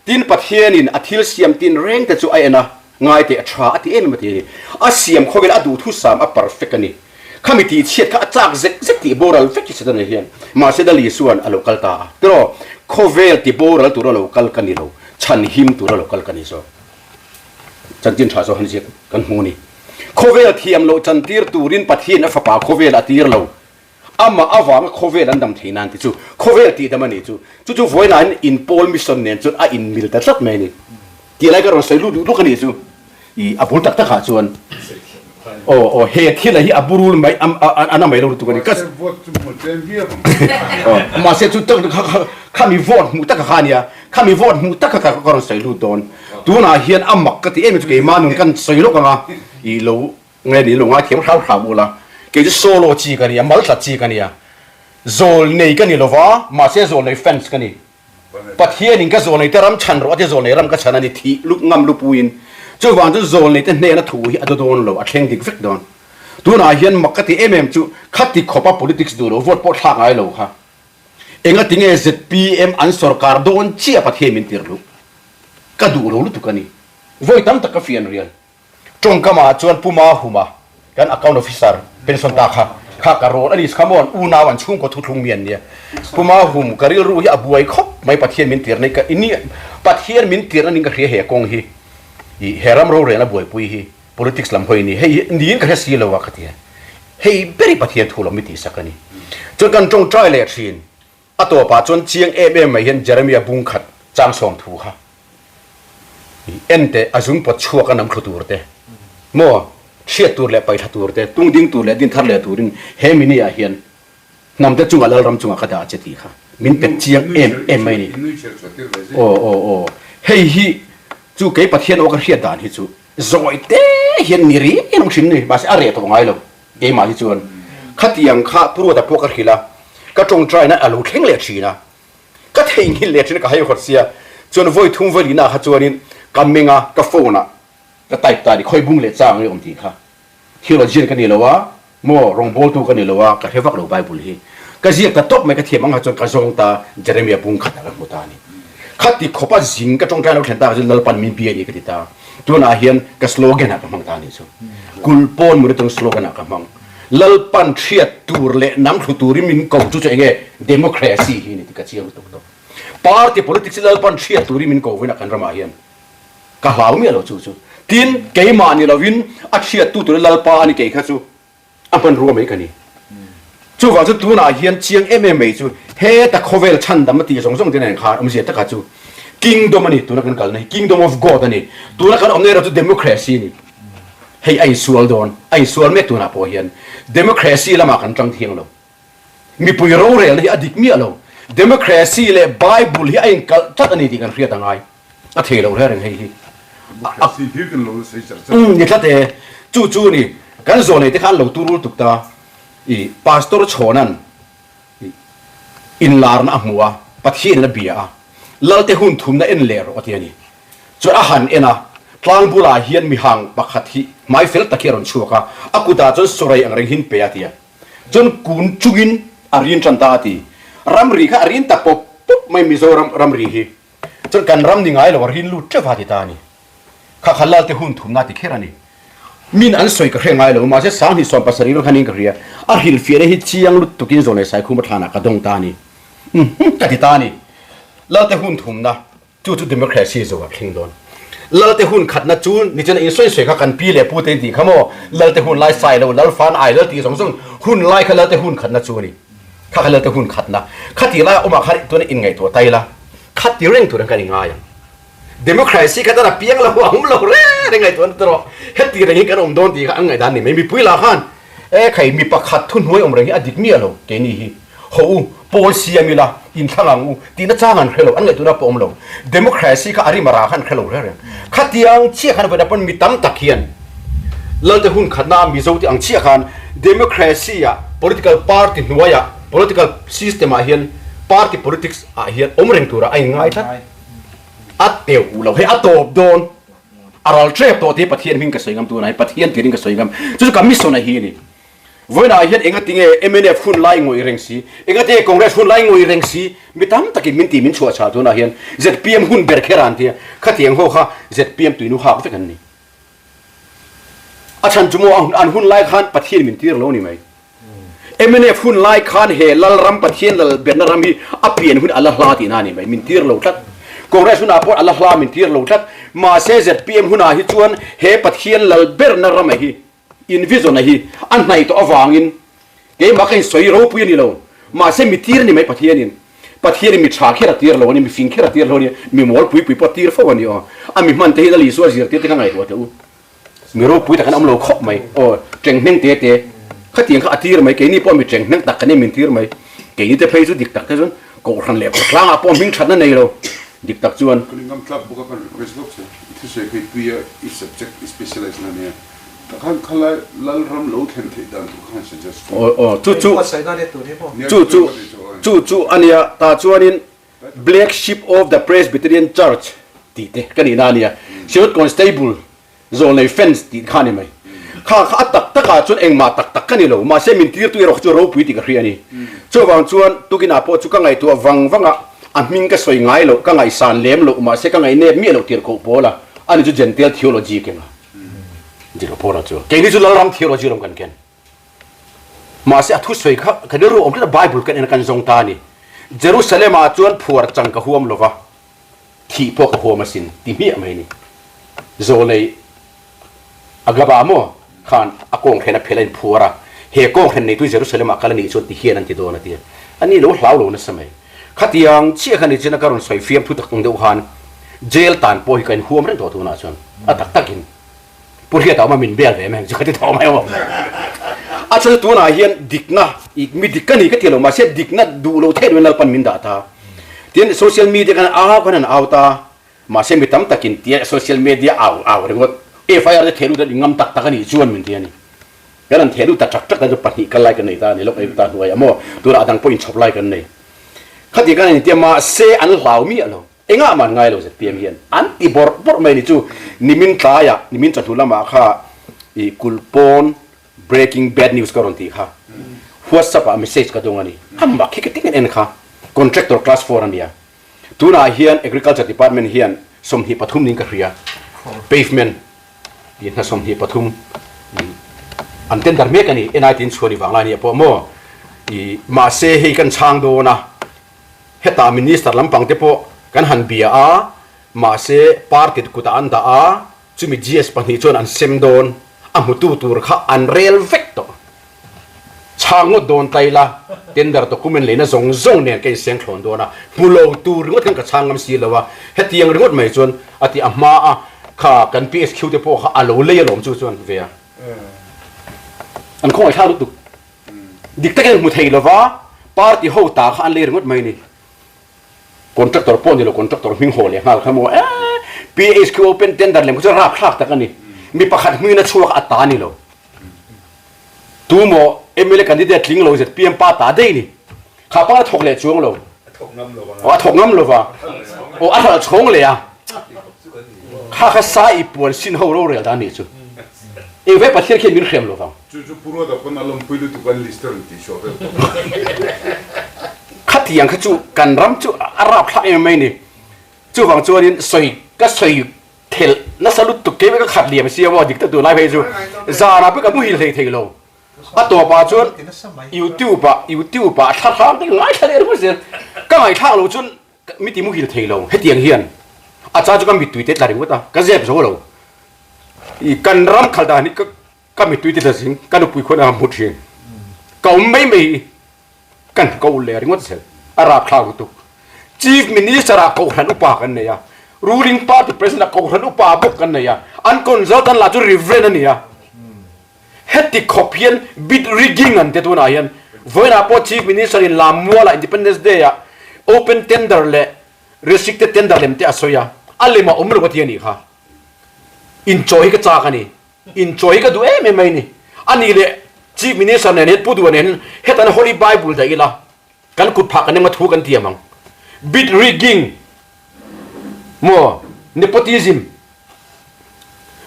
ตินปัทเฮียนินอธิลเซียมตินเร่งแต่จูไอ้นะง่ายแต่อัตราที่มาตีอาเซียมโคเวลอดูทุสามอัปปาร์เฟกันนี่ข้ามีตีเชียดข้าจากเซ็กตีโบราลเฟกที่สุดในเฮียนมาเสดลีส่วนอโลกัลตาตัวโคเวลตีโบราลตัวโลกัลกันนี่เราฉันหิมตัวโลกัลกันนี่โซจันจินชาโซฮันเซียกันหูนี่โคเวลเทียมโลจันทีร์ตูรินปัทเฮียนอัฟปาโคเวลอตีร์โลอามาอาวางโคเวลอันดำทีนันติจูโคเวลตีดำมันนี่จูไว้นั้นอินโพลมิสซอนเนี่ยจูอินมิลแต่สักไม่นี่ที่ไรก็เราใส่ลูกกันนี่จูอีอับุลตักตะขาจวนโอ้เฮที่ไรที่อับุรุลไม่อันนั้นไม่รู้ตัวนี้ก็มาเสียจุดตั้งข้ามีวอดมุตักขาเนี่ยข้ามีวอดมุตักขาก็เราใส่ลูกโดนตัวน่าเฮียนอัมมักก็ที่เอ็มจุกเอมานุนกันใส่ลูกกันอ่ะอีโลไงนี่ลงอ่ะเขียนข่าวละเกี่ยวกับโซโลจีกันเนี่ยมัลตัดจีกันเนี่ยโซลเนกันนี่หรอวะมาเสียโซลในแฟนส์กันนี่ปัทเฮียนินก็โซลในแต่รำชันหรอที่โซลในรำก็ชันนี่ทีลูกงำลูกปูอินจู่วันจู่โซลในแต่เนน่ะถูอดโดนเราอัดเข่งดิกฟิกโดนตัวน่าเฮียนมักก็ที่เอ็มจู่ขัดที่ขอบ politics ดูเราวอดปอดทางไอ้เราค่ะเองก็ทิ้งเอ ZPM อันสรการโดนเชี่ยปัทเฮียมินติร์ลูกก็ดูเราลูกตุกันนี่วัยตั้มตะกฟีนเรียนจงก็มาจวนผู้มาหุมากัน account officer เป็นส่วนตาค่ะข้าการันนี้ขมอนอูนาวันชุ่มก็ทุกลุงเมียนเนี่ยผู้มาหุมก็เรียรู้ที่อบวยคบไม่ปัทเฮียนมินติร์ในก็อินนี่ปัทเฮียนมินติร์นั่นก็เรียเหกงฮีเฮรัมโรเรนบวยปุยฮี politics ลำพอยนี่เฮ้ยนี่ก็เฮสีเลวะกันที่เฮ้ยเบรีปัทเฮียนทุลมิติสักนี่จนกันจงใจเลี้ยชินอัตัวป่าจนเชียงไม่เห็นเจเรมียบุงขัดจางสองถูค่ะ เอ็นเตอจุงปดชัวกันน้ำขตูรเตโมเชียตูรเละไปทัตูรเตตุ้งดิ้งตูรเละดินทัดเละตูรินเฮมินีอาเฮียนนำแต่จุงอะไรรำจุงขดาเจตีค่ะมินเป็นเจียงเอ็มไม่นี่โอ้เฮ้ยฮีจูเก๋ประเทศโอกาสเฮียดานฮิจูจอยเตเฮียนนิริน้องชินนี่บาสอะไรตัวไงล่ะเก๋มาฮิจวนขัดยังข้าพรัวแต่พวกกันฮิละก็จงใจนะอารมณ์เข่งเลี้ยชีนะก็เท่งหินเลี้ยชีนะก็ให้คนเสียจนวัยทุ่งวัยลีน่าฮัจจวนินกำเมงะกโฟนะก็ไต่ตาดิคอยบุ้งเลี้ยจ้างเลยอมทีค่ะที่เราจีนกันนี่แล้ววะโม่รองโบตูกันนี่แล้ววะก็เทวักเราไบเบิลฮีก็เรียกแต่ตบไม่ก็เทียมมังฮัจจวนก็จงตาเจเรมียบุ้งขัดกันหมดตานี่ขัดที่ขบปัจจิงก็จงใจเราเห็นตาจะลปันมีเบียนี่ก็ติดตาตัวน่าเห็นก็สโลแกนอะกับมังตานี่ซูกุลปอนมือตรงสโลแกนอะกับมังลลปันเชียตูร์เละน้ำขตูริมินกงจุดเองเดโมแครซีฮีนี่ที่กระเจียวตุกตุกพาร์ตี้ politics ลลปันเชียตูริมินกงวินักกันรมาเฮียนก็หาไม่เอาจู่ทีนเกย์มานี่เราวินอัดเชียตูตัวลลปานี่เกย์ข้าจู่อันเป็นรัวไม่กันนี่จู่ว่าจู่ตัวน่าเฮียนเชียงMMAจู่เฮแต่โคเวลชันดำมาตีส่งที่ไหนขาอมเสียตะข้าจู่ kingdom นี่ตัวนักกันกันนี่ kingdom of God นี่ตัวนักกันอมเนี่ยเราจู่ democracy นี่ให้ไอ้ส่วนโดนไอ้ส่วนไม่ตัวน่าพอเห็น democracy ละมากันจังเทียงเรามีปุยโรเรลนี่อดีตมีเรา democracy เลย Bible ที่ไอ้กัลจัดอันนี้ที่กันเรียกต่างไงอ่ะเทเราเรื่องให้นี่ถ้าแต่จู่นี่กันโซนนี่ที่ข้าเราตูรู้ตุกตาอีพาสตอร์ชอนันอินลาร์นะหัวปัจเจียนนะเบียลัลเตหุ่นทุ่มนะเอ็นเลอร์ว่าที่นี่จนอาหารเอ็นะพลางบุลาเฮียนมีหางบักขัดที่ไม่เฟลตะเคียรอนชัวค่ะอากูตาจนสรายอังเริงหินเปียที่จนกุนจุกินอารินจันตาที่รำรีค่ะอารินตะปบปุ๊บไม่มีโซรำรีฮีจนกันรำนิ่งไงเราหินลุดเจ้าฟาติตานี่ข้าขลัลเตหุ่นทุ่มนาติเคียรันี่มินอันสวยกับเรื่องไงเรามาเสียสางที่ส่วนภาษาลีเราขันนิงกระเรียอาหินเฟียร์ที่เชียงลุดตุกินโซนในสายคุมทานะกระดงตานี่กติตานี่ลัลเตหุ่นทุ่มนะจู่ๆ democracy จะว่าเพ่งโดนลัลเตหุ่นขัดนะจูนนี่จะอินสวยๆกันปีเล่พูดเต็มที่ขโมลัลเตหุ่นไล่ใส่เราลัลฟันไอลัลตีสองหุ่นไล่ขัดลัลเตหุ่นขัดนะจูนี่ข้าขัดลัลเตหุ่นขัดนะขัดที่ไล่ออกมาขัดตัวนี้อินไงตัวไตละขัดที่เร่งตัวนั้นกันยังไงdemocracy ขัดนะเพียงเราหวังเราเร่งไงตัวนั้นตลอดเฮ็ดที่เร่งกันอมโดนที่อันไงด้านนี้ไม่มีปุ้ยละขันใครมีประคัดทุนหวยอมเร่งอดีตเมียเราเกนี่ฮีโหโพลเซียมิละอินทลังอูตีน่าจ้างกันเคลอันไงตัวนั้นปอมลง democracy ก็อาริมาราขันเคลเรื่องขัดยังเชี่ยขันไปนับเป็นมีตั้มตะเคียนเราจะหุ่นขัดน้ำมีโซ่ที่อังเชี่ยขัน democracy อะ political party หน่วยอะ political system อะเฮียน party politics อะเฮียนอมเร่งตัวระไอ้ง่ายท่านอัดเตียวเราให้อัดโตบโดนอะไรเทรปตัวที่ประเทศมิ่งกระสวยงามตัวไหนประเทศที่ริ่งกระสวยงามจุดการมิสโซนไอ้เฮียนี่วันนั้นเห็นเองก็ติงMNF หุ่นไล่งวยเร่งสีเองก็ติงคอนเกรสหุ่นไล่งวยเร่งสีมีตั้มตะกี้มินตีมินชัวชาตัวน่ะเห็น ZPM หุ่นเบรกเครันที่ขัดเตียงหัวข้า ZPM ตัวนู้หาก็เป็นนี่อาจารย์จุโมอันหุ่นไล่ขันประเทศมินตีร์แล้วนี่ไหมMNF หุ่นไล่ขันเฮลัลรัมประเทศลัลเบียนรัมฮีอเปลี่ยนหุ่นอัลลาห์ลาตีน่านี่ไหมมินตีร์แล้วทัดคอนเกรสหุ่นอาปออัลลาห์ลามินตีร์แล้วทัดมาเซ ZPM หุ่นอาฮิจวนเฮประเทศลัลเบียนรัมฮีอินวิโซนฮีอันไหนตัวอวางินเกมมาแค่สวยรูปนี่เรามาเส้นมีทีร์นี่ไหมปะเทียนี่ปะเทียนี่มีชาเขียร์ทีร์เรานี่มีฟิงเขียร์ทีร์เรานี่มีหมอลปุยปะทีร์ฟ้าวันนี้อ๋อมีมันเตะนั่นลีสัวเสียร์ทีร์ที่ข้างในตัวเจ้ามีรูปปุยแต่กันอมโลคบไหมโอ้เจงนึ่งเตะข้าเตียงข้าทีร์ไหมเกนี่ป้อมีเจงนึ่งตักกันนี่มีทีร์ไหมเกนี่จะเพย์สุดดิกตักเท่านั้นก็รันเล็บคลางป้อมิงชัดนั่นเองเราดิกตักจวนข้างข้างลัลรัมโลเทนที่ดันทุกข้าง suggest โอ้จู่อันนี้ตาจวนนี่ Black Sheep of the Presbyterian Church ตีเตะกันนี่นานี่ชีวิต constable โซนใน fence ตีข้างนี่ไหมข้าตักตะการจวนเองมาตักกันนี่เรามาเส้นมินตีตัวเราจะรู้ปุยตีกันเรียนี่จู่วางจวนตุกินาพอจู่กังไงตัววังอ่ะอันมิงก็สวยง่ายเรากังไงสารเลี้ยมเรามาเส้นกังไงเนี่ยมีเราเตียร์โคโปละอันนี้จู่ gentle theology กันจิโร่พอแล้วจ้ะเกนี่จุดละรำเที่ยวเราจีรำกันกันมาเสียทุกสิ่งครับคดีรู้อมที่ไบเบิลกันเองกันทรงตานี่เยรูซาเล็มอาจวนผัวจังกะหัวมลวะที่พวกหัวมาสินที่มีอะไรนี่โซเลยอากาบาโมขานอากงเห็นเพลินผัวระเฮกงเห็นในตัวเยรูซาเล็มอาการนี้ชวนที่เฮียนันที่โดนนั่นที่อันนี้รู้เหล่ารู้นั่นสมัยขัดยังเชี่ยขันนี้จีนการุนสวยฟิล์มทุกตักงเดียวกัน jail tan po hi kan huam ren to tu na chon atak takin pur hiat ma min bel ve meng jati thaw mai wa achal tu na hian dikna mi dikani ka tilo ma se dikna du lo the wenal pan min da ta tin social media kan kan auta ma se mi tam takin tia social media aw rengot FAI de thelu da ngam tak takani chuan min tiani garan thelu ta chak chak da pani kalai kan nei ta ni lok ai ta huai amo tu ra dang point chop lai kan nei khati kan ni tiama se an lau mi alo enga man ngai lo se piam hian an ti bor mai ni chu nimin ta ya nimin cha thulama kha I kulpon breaking bad news karon ti kha WhatsApp a message ka dongani amma khikiting en kha contractor class 4 an dia tuna hian agriculture department hian somhi pathum ning ka ria pavement yin na somhi pathum an ten dar me kani NIT chhoni wangla ni po mo I ma se he kan chang do na heta minister lampang te po kan han bia a ma se party kuta an da a chumi GS pani chon an sem don amutu tur kha an rel vector changot don taila tender document leina zong zong ne ke seng thon do na mulo tur ngot kan ka changam si lawa hetiang ringot mai chon ati ama a kha kan PSQ te po kha alo le lom chu chon ve an khoi tha lu tu dik ta kan mu thei lawa party ho ta kha an le ringot mai ni contractor pon ni lo contractor ming ho le ngal khamo PSQ open tender lem ko ra khak ta kan ni mi pakhat mi na chuak ata ni lo tu mo MLA candidate ling lo zet PM pa ta dei ni kha pa thok le chuang lo thok ngam lo wa o a tha chong le ya kha sa I pol sin ho ro rel da ni chu e ve pa thir khen min khem lo wa chu puro da kon alom puilu tu kan lister ti sho khati yang kha chu kan ram chu arab thla e mai ni chu wang chu rin soi ka soi thel na salut tu ke ka khat liam sia wa dik ta tu lai phei chu za ra pe ka mu hi thei thei lo a to pa chun YouTube pa thar thar ding lai thale ru se ka ngai thang lo chun mi ti mu hi thei lo he tiang hian a cha chu ka mi tui te tla ring ta ka zep zo lo I kan ram khal da ni ka mi tui te da sing ka no pui khona mu thing ka mai kan ko le ring wat se ara khla tu chief minister a ko han upa kan ne ya ruling party president ko han upa bok kan ne ya an consultant la chu reverend ni ya heti kopian bid rigging an te tuna hian voina po chief minister in lamwala independence day ya open tender le restricted tender lem te asoya alema umru ko tiani kha enjoy ka cha kani enjoy ka du em mai ni ani le chief minister ne net pudu ne hetan holy bible da ila kan kut phak ne ma thu kan tiamang bid rigging mo nepotism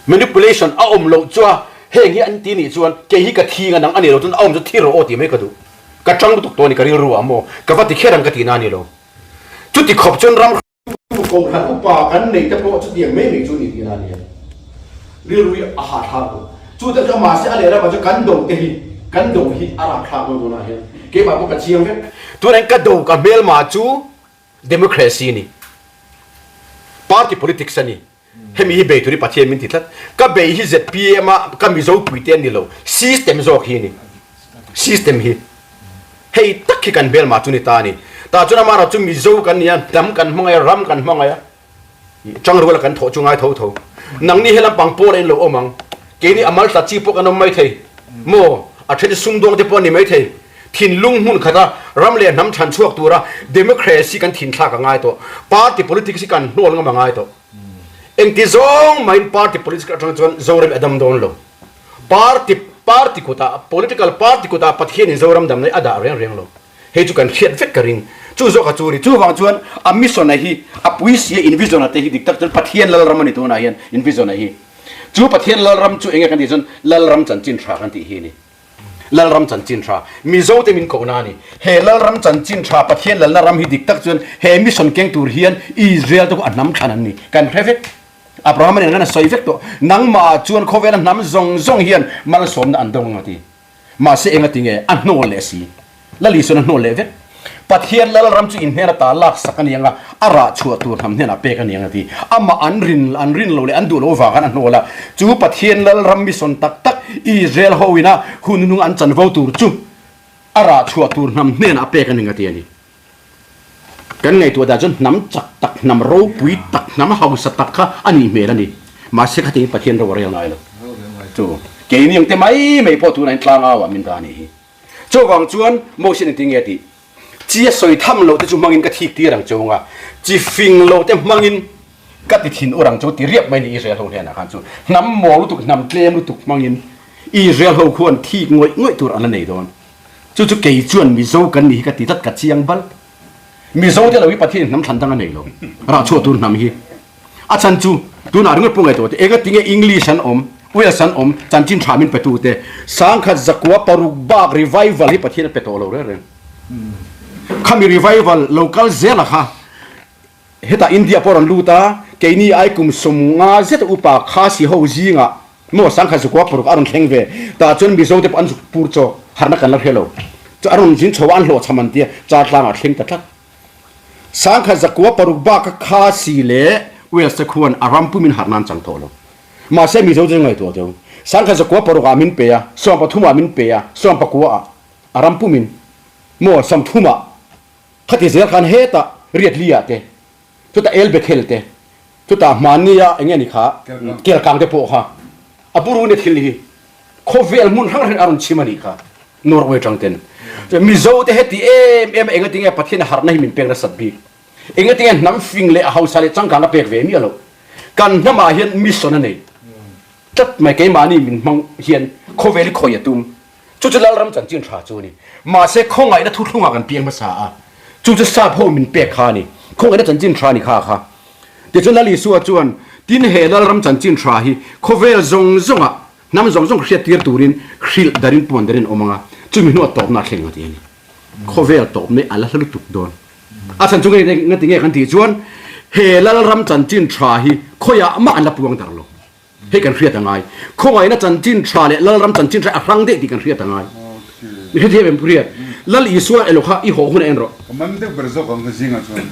manipulation a lo chua heng hi an ti ni chuan ke hi ka thi nga nang ani lo tun aum chu thiro oti me ka du ka chang tu to ni ka ri ru amo ka vati kherang ka ti na ni lo chu ti khop chon ram ko khan upa kan nei ta po chu ti me me chu ni ti na ni ri ru a ha tha ko chu ta ma se ale ra ba chu kan do te hi kan do hi ara kha ko do na he ke ba ko ka chiang ve tu ren ka do ka bel ma chu democracy ni party politics ani hemi hi beituri pathian min titlat ka bei hi ZPM ka mi zo puiten ni lo system zo hi ni system hi hei takhi kan bel ma chuni ta ni ta chuna mara chu mi zo kan ya dam kan hmanga ram kan hmanga ya chang ru la kan tho chungai tho nang ni helam pang por en lo omang ke ni amal ta chi po kan mai thei mo a thedi sung dong te po ni mai thei thin lung hun khata ram le nam chan chuak tura democracy kan thin thla ka ngai to party politics kan nol nga ngai to Engtizong main party political transaction zoram adam don lo party kota political party kota pathian zoram dam nei ada reng lo he chu kan khiat vek karing chu zo ka churi chu wang chuan a mission na hi a puisi invision ate hi diktak pathian lal ramani to na hian invision na hi chu pathian lal ram chu enga kan ti chon lal ram chan chin thra kan ti hi ni lal ram chan chin thra mi zo te min ko na ni he lal ram chan chin thra pathian lal na ram hi diktak chuan he mission keng tur hian Israel to anam khanan ni kan prefect Abraham ne na soi vek to nang ma chuan khovel nam zong hian mal som na andong ngati ma se enga tinge an no le si la li so na no le vek pathian lal ram chu in hera ta lak sakani anga ara chua tur ham ne na pe kan ngati ama anrin lo le an du lo wa kan no la chu pathian lal ram mi son tak Israel hoina hunung an chan vo tur chu ara chua tur nam ne na pe kan ngati ani กันไงตัวดาจนน้ำจักตักน้ำรูปุยตักน้ำหาวสตักค่ะอันนี้เมลันนี่มาเสกที่ประเทศเราเรียนไงล่ะจู่เกี่ยนี่ยังแต่ไม่พอตัวนั้นกลางเอาอ่ะมินตานี่จู่วังจวนโมชินติงเอติจีสวยทำเราแต่จู่มังอินก็ทิกตีรังจงอ่ะจีฟิงเราแต่มังอินก็ติดหินอุรังจู่ตีเรียบไม่ในอิสราเอลเขาเนี่ยนะครับจู่น้ำหมอรู้ตุกน้ำเกลียมรู้ตุกมังอินอิสราเอลเขาควรที่ง่อยตัวอะไรนี่โดนจู่เกี่ยจวนมิโซกันนี่ก็ติดตัดกัดเชียงบัลมิโซที่เราวิปัติน้ำทันตั้งอันไหนลงเราชั่วตัวน้ำฮีอาจารย์จู่ตัวน่าเรื่องปุ่งไอ้ตัวเอกติงอังกฤษอันเวลสันจันจินชามินเปตูเตสังขัดจักว่าปรุกบากรีไววัลที่ประเทศเปตูเราเรื่องข้ามีรีไววัล local เซล่ะค่ะเฮต้าอินเดียปอรันลูตาเกนี่ไอคุมสมงาเซตอุปาข้าสิฮาวจิงะมั่วสังขัดจักว่าปรุกอารุณเข่งเวแต่จนมิโซเตปอันสุปูร์โจหานักกันลักเฮโลจะอารุณจินชวันโลชมันเตียจัดลางอัดเข่งตัดสังขัดจักว่าปรุกบากข้าสิเล่เวลสควรอารัมปุมินหานันจังโตโลมาเซมิโซจะไงตัวเดียวสังขารจะกัวปรุกามินเปียส่วนปฐุมามินเปียส่วนปกัวอารัมปุมินมัวสัมทุมาขัดเสียกันเฮตาเรียดเลียเตทุตาเอลเบเคลเตทุตามานียเงี้ยนี่ค่ะเกี่ยวกับเตโปค่ะอาบุรุษเนี่ยทิลีโควิลมุนทั้งเรื่องอารมณ์ชิมานีค่ะนอร์เวย์จังเต็นจะมิโซเตเฮติเอ็มเองก็ติงเอปะเทนหาร์นั่งมินเปียกระสับบีเองก็ติงน้ำฟิงเล่เอาซาเลจังกันละเปียกเวมีอะไรกันน้ำมาเห็นมิสโซนั่นเองจัดไม่เกี่ยมานี่มันมังเฮียนโคเวลิคอยตุ้มจู่จะเล่ารำจันจินชาจูนี่มาเสกคงไงนะทุกทุ่งกันเพียงภาษาจู่จะทราบพ่อมันเปียกขานี่คงไงนะจันจินชานี่ค่ะเดี๋ยวจนนั่นลิสัวจวนดินเฮลารำจันจินชาฮีโคเวลซงอ่ะน้ำซงเครียดตีร์ตูรินคริลดารินปอนดารินอมังอ่ะจู่มีหัวตบนักเข่งกันทีนี่โคเวลตบไม่อะไรลุตุกโดนอาจารย์จู่ไงงั้นติงไงกันทีจวนเฮลารำจันจินชาฮีขยะมาอันละปวงตลอดให้กันเครียดยังไงคงไอ้นั่นจันจินชาเลยแล้วรำจันจินชาครั้งเด็กที่กันเครียดยังไงนี่คือที่เป็นเครียดแล้วอีส่วนเอลูกค้าอีหัวคนเองหรอมันไม่ได้บริสุทธิ์ของจริงอ่ะส่วน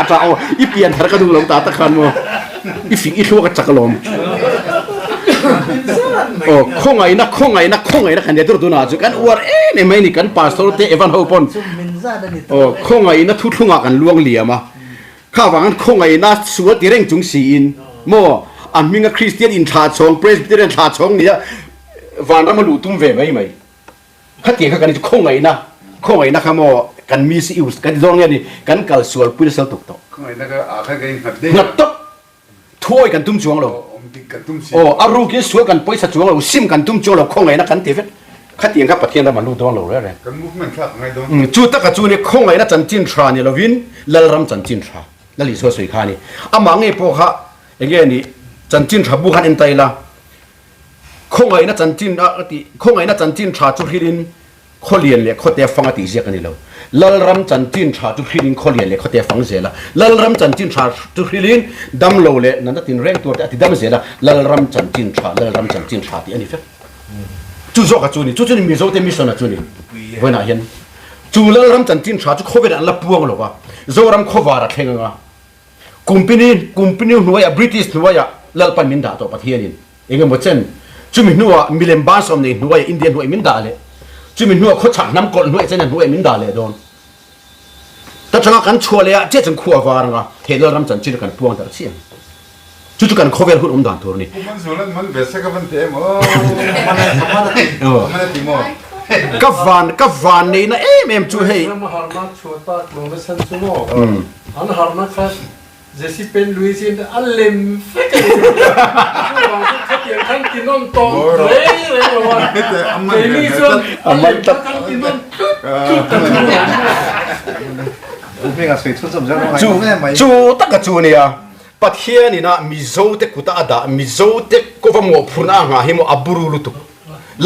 จ้าเอาอีเปลี่ยนทาร์กดูลงตาตะคันมั้งอีฟิงอีชัวกับจักรลมโอ้คงไอ้นักกันเดี๋ยวตัวน่าจะกันอวดเนี่ยไม่นี่กันพาสโตร์เตเอวันโฮปอนโอ้คงไอ้นักทุกทุ่งกันล่วงเหลี่ยมอ่ะข้าว่างั้นคงไอ้นักสวดที่เร่งจุงสีอินมั่วอันมิงคริสเตียนอินชาชงเพรสบิเตอร์ชาชงเนี่ยวันนั้นมาลู่ตุ้มเว่ไหมขัดเกี่ยวกันจะคงไงนะข้ามอกันมีสิวกันตรงนี้นี่กันกัลส่วนปุ่นเสลตุกโตคงไงนะก็อาคากันหัดเด้งัดตบถ้วยกันตุ้มจวงเราโอ้อารูกินสวยกันปุ่ยสัจจวงเราซิมกันตุ้มจวงเราคงไงนะกันเทฟขัดเกี่ยวกับประเทศเรามาลู่ตรงเราเรื่อยกันมุกมันคลักไงโดนจูตะกับจูเนี่ยคงไงนะจันจินทราเนี่ยเราวินแล้วรำจันจินทราแล้วลิสวยๆข้านี่อามังเอโปค่ะอย่างเงี้ยนี่จันจินชาบุหันอินไตละคงไงนะจันจินคงไงนะจันจินชาจุฮิรินขเลียนเลยขเตฟังอติเสียกันนี่แล้วลลรำจันจินชาจุฮิรินขเลียนเลยขเตฟังเสียละลลรำจันจินชาจุฮิรินดำโลเลยนั่นตินแรงตัวแต่ติดดำเสียละลลรำจันจินชาที่อันนี้เฟจู่โจกับจู่นี่มีโจเตมิสนะจู่นี่เวน่าเห็นจู่ลลรำจันจินชาจุโควิดอันละปวงหรอวะโจรำโควาระเข่งอ่ะกุมพินีหน่วยบริติชหน่วยลลปันมินดาตัวประเทศนี้เองหมดเช่นจุมิหน่วยมิเลนบาสอมนี่หน่วยอินเดียหน่วยมินดาเลยจุมิหน่วยโคชักน้ำกลหน่วยเช่นหน่วยมินดาเลยโดนแต่จังกันชัวเลยอะเจ๊จังขัววารังอ่ะเฮลรำจันจินกันพวงแต่เชี่ยจู่กันโคเวลหุ่นด่านตัวนี้มันส่วนมันเบสกับมันเต็มมันติโมกับวันนี่นะเอ็มจู่ให้มหามาชัวตาลงไปสันสุโมอันหามาครับเจสิเป็นลุยซินอัลเลมเฟกขัดเกี่ยวกันกินนมตองเลยว่าเจนี่ส่วนมันตัดกันกินนมจู่ตักจู่เนี่ยประเทศนี่นะมิโซเตกุตาดามิโซเตกุฟมอพูน่าหาหิมอับรูลุตุ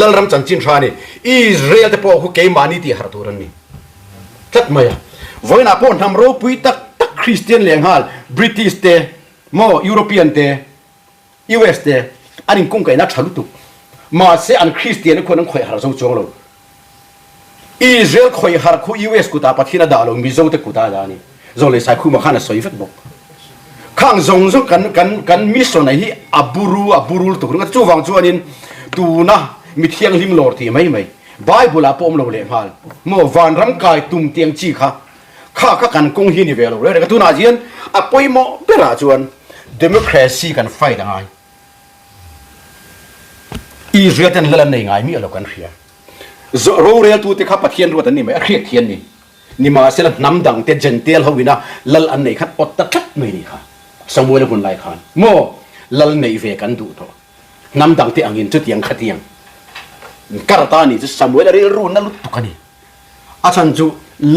ลลรำจันจินชานี่อิสราเอลเตปอคุเกย์มานี่ที่ฮาร์ตูรันนี่จัดมาอ่ะวันนั้นพอทำรูปุยตักคริสเตียนเลี้ยงฮัลบริติชเตมอยุโรเปียนเตยูเอสเตอันนี้คงไก่นักชาลุตุมาเสียอันคริสเตียนคนนั้นคอยหาส่งจงเราอิสราเอลคอยหาคู่ยูเอสกุตาปะที่น่าด่าลงมิโซเตกุตาดานี่โจเลยใส่คู่มาข้าน่ะสวยฟัดบอกข้างจงกันมิสโซนที่อับบูรูตุก็จู่ฟังจู่อันนี้ตูนะมิเทียงลิมลอร์ที่ไม่ไบเบิลอาปอมเราเลยฮัลโมวันรำกายตุ่มเตียงจีค่ะข้ ข้าก็กันกงหินี่เวลเลยก็ตุนาเจียนอปอยโมเปราจวนดิโมคราซีกันไฟดังไงอิสราเอลลันในไงมีอะไรกันเสียโรเรลตูที่ข้าปะเทียนรู้แต่นี่ไม่เรียกเทียนนี่มาเสร็จน้ำดังเตจนเตลเขาวินะลัลอันไหนขัดอดตะกัดไม่นี่ค่ะสมุนไพรไล่ขันโมลัลในเวกันดูตัวน้ำดังที่อังอินจุดยังขัดยังกระตานี่จะสมุนไพรเรื่องนั่นลุตุกันนี่อาจารย์จู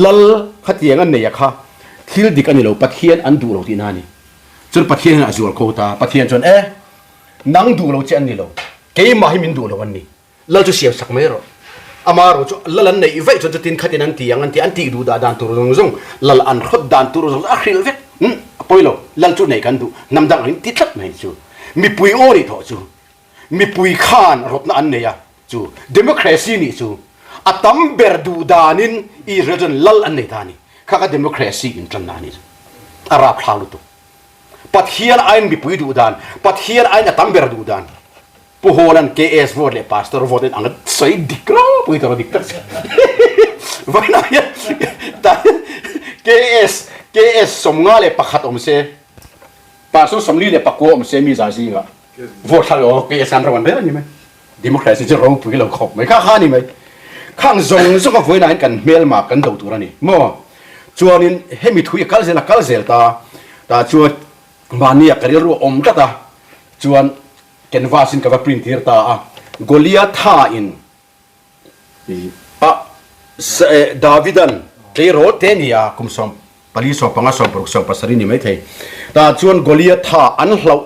ลัลขัดยังอันไหนค่ะที่ดิกันนี่เราปะเทียนอันดูเราที่นั่นนี่จนปะเทียนอาจูร์โคตาปะเทียนจนนั่งดูเราเจนนี่เราเกี่ยมาให้มินดูเราวันนี้ลัลจะเสียสักไม่หรออามารู้จุลัลในอีเวจจะตินขัดนันที่ยังอันที่อันที่ดูดานตุรุงลัลอันขดดานตุรุงอาคริลเวกปอยโลลัลจุไหนกันดูน้ำดังอันที่ทัดไม่จูมีปุยโอนี่ถอจูมีปุยขานรถนั่นเนี่ยจูดิโมคราซีนี่จูอัตมเบรดูดานินอีเรจนลัลอันไหนดานี่ข้าก็ดิโมคราซีอินจันนานี่อาราบฮาลุตุปัทเฮียนไอ้มีปุยดูดานปัทเฮียนไอ้อัตมเบรดูดานผู้โหลัน KS วอร์เลยพาสเตอร์วอร์เลยอังกฤษใส่ดิกราปุยตัวดิกราวันนั้นแต่ KS สมงาเลยปักขัดอมเสพาสสมลีเลยปักโกอมเสมีใจสิงะวอร์ทัลโอ KS อันระวันเบลนี่ไหมดิโมคราซีจะร้องปุยเราขบไหมข้านี่ไหมข้างซงก็วันนั้นกันเมลมากันดูตัวนี่มั่วจวนนี้ให้มีทุยกัลเซลตาจวนมาเนี่ยกันเรื่องอมก็ตาจวนเก็นวาสินกับว่าปรินทีร์ตาโกลิอาท่าอินดาวิดันเทโรเทนียคุมสมปลีสมปังสมปรุกสมปัสรินีไม่เทตาจวนโกลิอาท่าอันเหล่า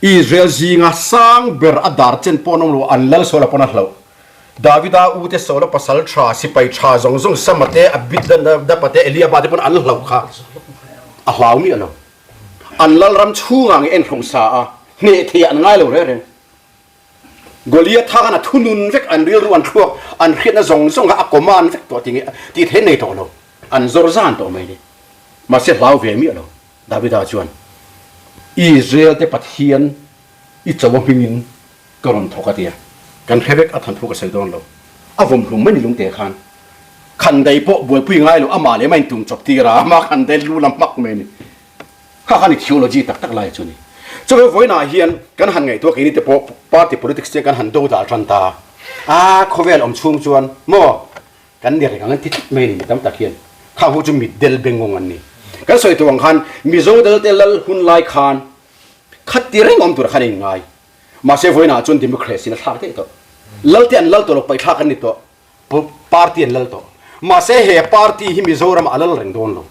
อิสราเอลจิงาสังเบอร์อดาร์เจนปนองโลอันลัลโซลปนัเหล่าดาวิดาอูเตโซลปัสสัลทราสิไปทราจงสมัตเตอบิดดับปเตเอลียบาเตปนอันเหล่าข้าอัลลาห์มีอะไรอันลัลรำชูงังเอ็นของสาเนี่ยที่อันง่ายเลยเรื่องกอลียท่ากันทุนุนเวกอันเรียลวันชั่วอันเขียนส่งกับอักมานเวกตัวที่ที่เห็นในตัวเราอันจอร์ซานตัวไม่ได้มาเสียลาวเวมีอะไรดาวิดาจวนอิสราเอลเตปะเทียนอิจฉาวพิมินกรอนทอกเตียกันเฮเวกอัฐันทุกเสดอนเราอาผมลุงไม่ได้ลุงเตะขันใดพวกบัวผู้ง่ายเราอามาเลยไม่ตุ่มจบตีรามาขันใดรู้ลำมักไม่นี่ข้าขันอีกเทโอโลจีตักไล่จุนี่จะเป็นวันน่าเฮียนกันหันไงตัวกินแต่พอปาร์ตี้ politics กันหันดูดาจันตาเขาเวลอมชุ่มชวนมั่วกันเดี๋ยวกันที่ไม่นี่ตั้มตะเคียนข้าหูจะมีเดลเบงงงันนี่กันสวยตัวขันมีโจเดลเตลหุ่นไล่ขันขัดตีเร่งอมตัวขันยังไงมาเสียวันน่าจนดิโมคราซีนั่นทักได้ตัวลัลเตียนลัลตัวเราไปทักกันนี่ตัวปาร์ตี้ลัลตัวมาเสียเหตุปาร์ตี้ที่มีโจรมาลัลเร่งโดนเรา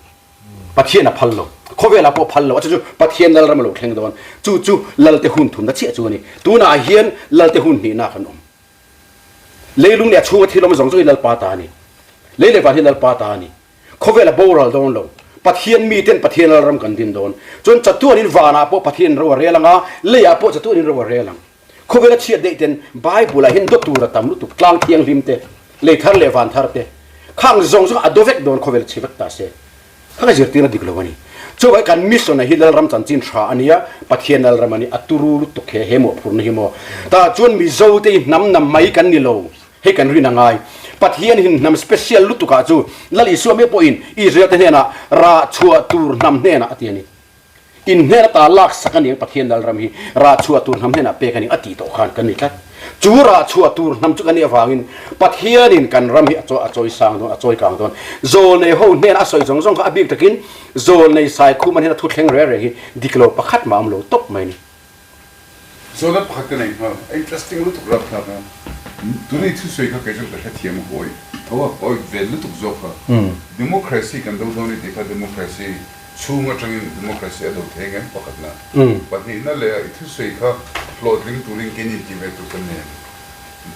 ปะเทียนพัลโลเขาเวลาพอพัลโลจู่ปะเทียนลัลรำโลเข่งโดนจู่ลัลเตหุ่นทุนนั่นเชี่ยจู่นี่ตัวน่าเฮียนลัลเตหุ่นนี่น่าขนมเลยลุงเนี่ยชัวที่เราไม่สงสัยลัลปาตานี่เลยเลยปะเทียนลัลปาตานี่เขาเวลาโบราณโดนเราปะเทียนมีเต็นปะเทียนลัลรำกันดินโดนจนจัตุวนินวานาพอปะเทียนรัวเรียลังอ่ะเลยอ่ะพอจัตุวนินรัวเรียลังเขาเวลาเชี่ยเด็กเต็นใบบุลาเห็นดตัวระตำลุตุกลางเทียงริมเตเลยทาร์เลวันทาร์เตข้างจงสักอดเวกโดนเขาเวลาชีวิตตาเสข้างจิตตินาดิกลวานี่ช่วยกันมิสโนฮิลลัลรำจันจินชาอันนี้ปะเทียนลัลรำนี่อัตุรุลุตุกเฮโมพูนเฮโมแต่จวนมิโซเตน้ำไม่กันนี่โลให้กันรินังไงปะเทียนหินน้ำสเปเชียลลุตุกาจูลัลอิสวามีปอยน์อิสราเอลเทน่ะราชัวตูร์น้ำเนน่ะอันนี้อินเนน่ะตาลักสักนี่ปะเทียนลัลรำฮีราชัวตูร์น้ำเนน่ะเปกันนี่อติโตขันกันนี่ครับจูราชัวตูร์น้ำจุกันนี่ฟังอินปะเทียนินกันรำฮีอจอยสังโดนอจอยกลางโดนโซนในห้องเนน่ะสอยจงก็อบิกตะกินโซนในสายคู่มันเห็นทุกแห่งเรื่อยๆดิกโลปะคัดมาอมโลตบไหมนี่โซนนั้นพักกันเองฮะ interesting รู้ถูกรับครับตัวนี้ที่สวยก็เกิดจากเหตุที่มันบ่อยเพราะว่าบ่อยเวลรู้ถูกจบครับดิโมคราซีกันดูตรงนี้ที่เขาดิโมคราซีชูงจังดิโมคราซีดูเท่งปกตินะปัจจุบันเลยที่สวยก็ floating ตัวนี้กินที่เวทุกคนเนี่ย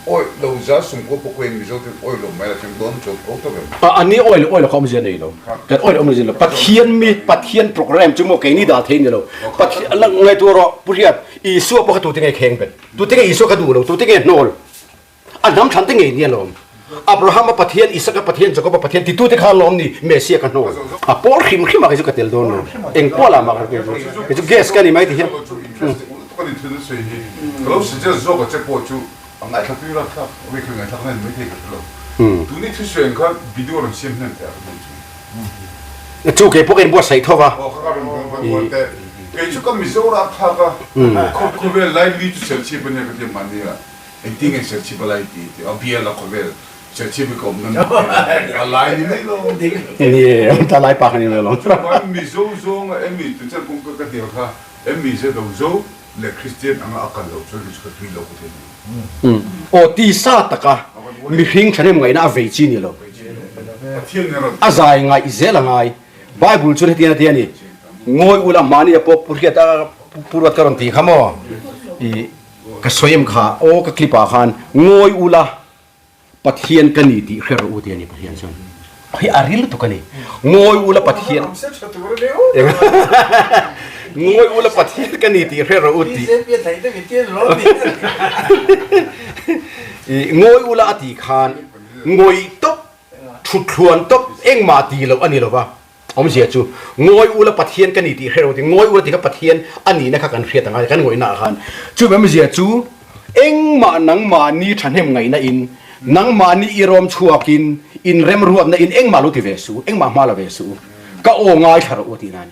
โอ้ยเราจะสมควรพวกเองมีโจทย์โอ้ยเราไม่ได้ถึงโดนจบโอ้ตัวแบบอันนี้โอ้ยเขาไม่ใช่เนี่ยเราแต่โอ้ยเราไม่ใช่เราปะเทียนมีปะเทียนโปรแกรมจุ่มโอเคนี่ดาเทียนเราปะเทียนแล้วไงตัวเราพูดอย่างอีสัวพวกตัวที่ไงแข่งเป็นตัวที่ไงอีสัวกระดูเราตัวที่ไงโนลอันน้ำฉันที่ไงเนี่ยเราอับราฮัมมาปะเทียนอิสกปะเทียนจก็ปะเทียนที่ตัวที่ข้าล้อมนี่เมสเซียกันโนลอ่ะปอร์ขิมมาคือจะกระเตลโดนเราเองปอละมาคือจะเกสกันนี่ไหมที่เห็นก็นี่ถือสวยเราสิ่งที่เราจะปวดจู่อันไหนทักพี่เราครับไม่คือไงทักนั่นไม่เท่กับเรา ดูนี่ที่ส่วนเขาวิดีโอเราเชื่อมนั่นแต่จูเก็บพวกเอ็นบัวใส่ท่อวะเขาก็เป็นแต่เกี่ยวกับมิโซราพาก็เขาเวลไลฟ์ลีจุเซลชีเป็นยังไงที่มันเนี่ยไอ้ที่ไงเซลชีเป็นอะไรที่เอาเบียร์แล้วเขาเวลเซลชีเป็นคนนั้นอะไรนี่ไม่รู้นี่ตาลายปากนี่เลยหรอว่ามิโซโซ่เอ็มมี่ถึงจะคงก็เดียวค่ะเอ็มมี่จะดูโซ่เล็กคริสเตียนอ่างอาการเราช่วยที่สุดที่เราก็ได้โอ้ตีซาตะกะมีหิ้งฉันยังไงนะเวจีนี่หรออาศัยไงอิเซลไงไบเบิลช่วยที่นี่นี่งอยอุลามานี่พอพูดกันพูดกันตีขโมยอีก็สวยมขาโอ้ก็คลิปอาคารงอยอุลาปะเทียนกันนี่ที่เรื่องอุทยานนี่ปะเทียนชนเฮ้ยอาริลตุกันนี่งอยอุลาปะเทียนงอยอุลาปะเทียนกันนี่ที่เรื่องอุทยงอยอุลาอธิคานงอยตบชุดชวนตบเอ็งมาตีเราอันนี้หรอวะผมเสียจูงอยอุลาปะเทียนกันนี่ที่เรื่องอุทยงอยอุลาที่กับปะเทียนอันนี้นะครับกันเครียดต่างกันกันงอยหน้าคานจูแบบไม่เสียจูเอ็งมาหนังมานี่ฉันเห็นไงนะอินนังมานี่อีรอมชัวกินอินเรมรวมนะอินเอ็งมาลุติเวสูเอ็งมาละเวสูก็โอ้ง่ายชาร์อุตินัน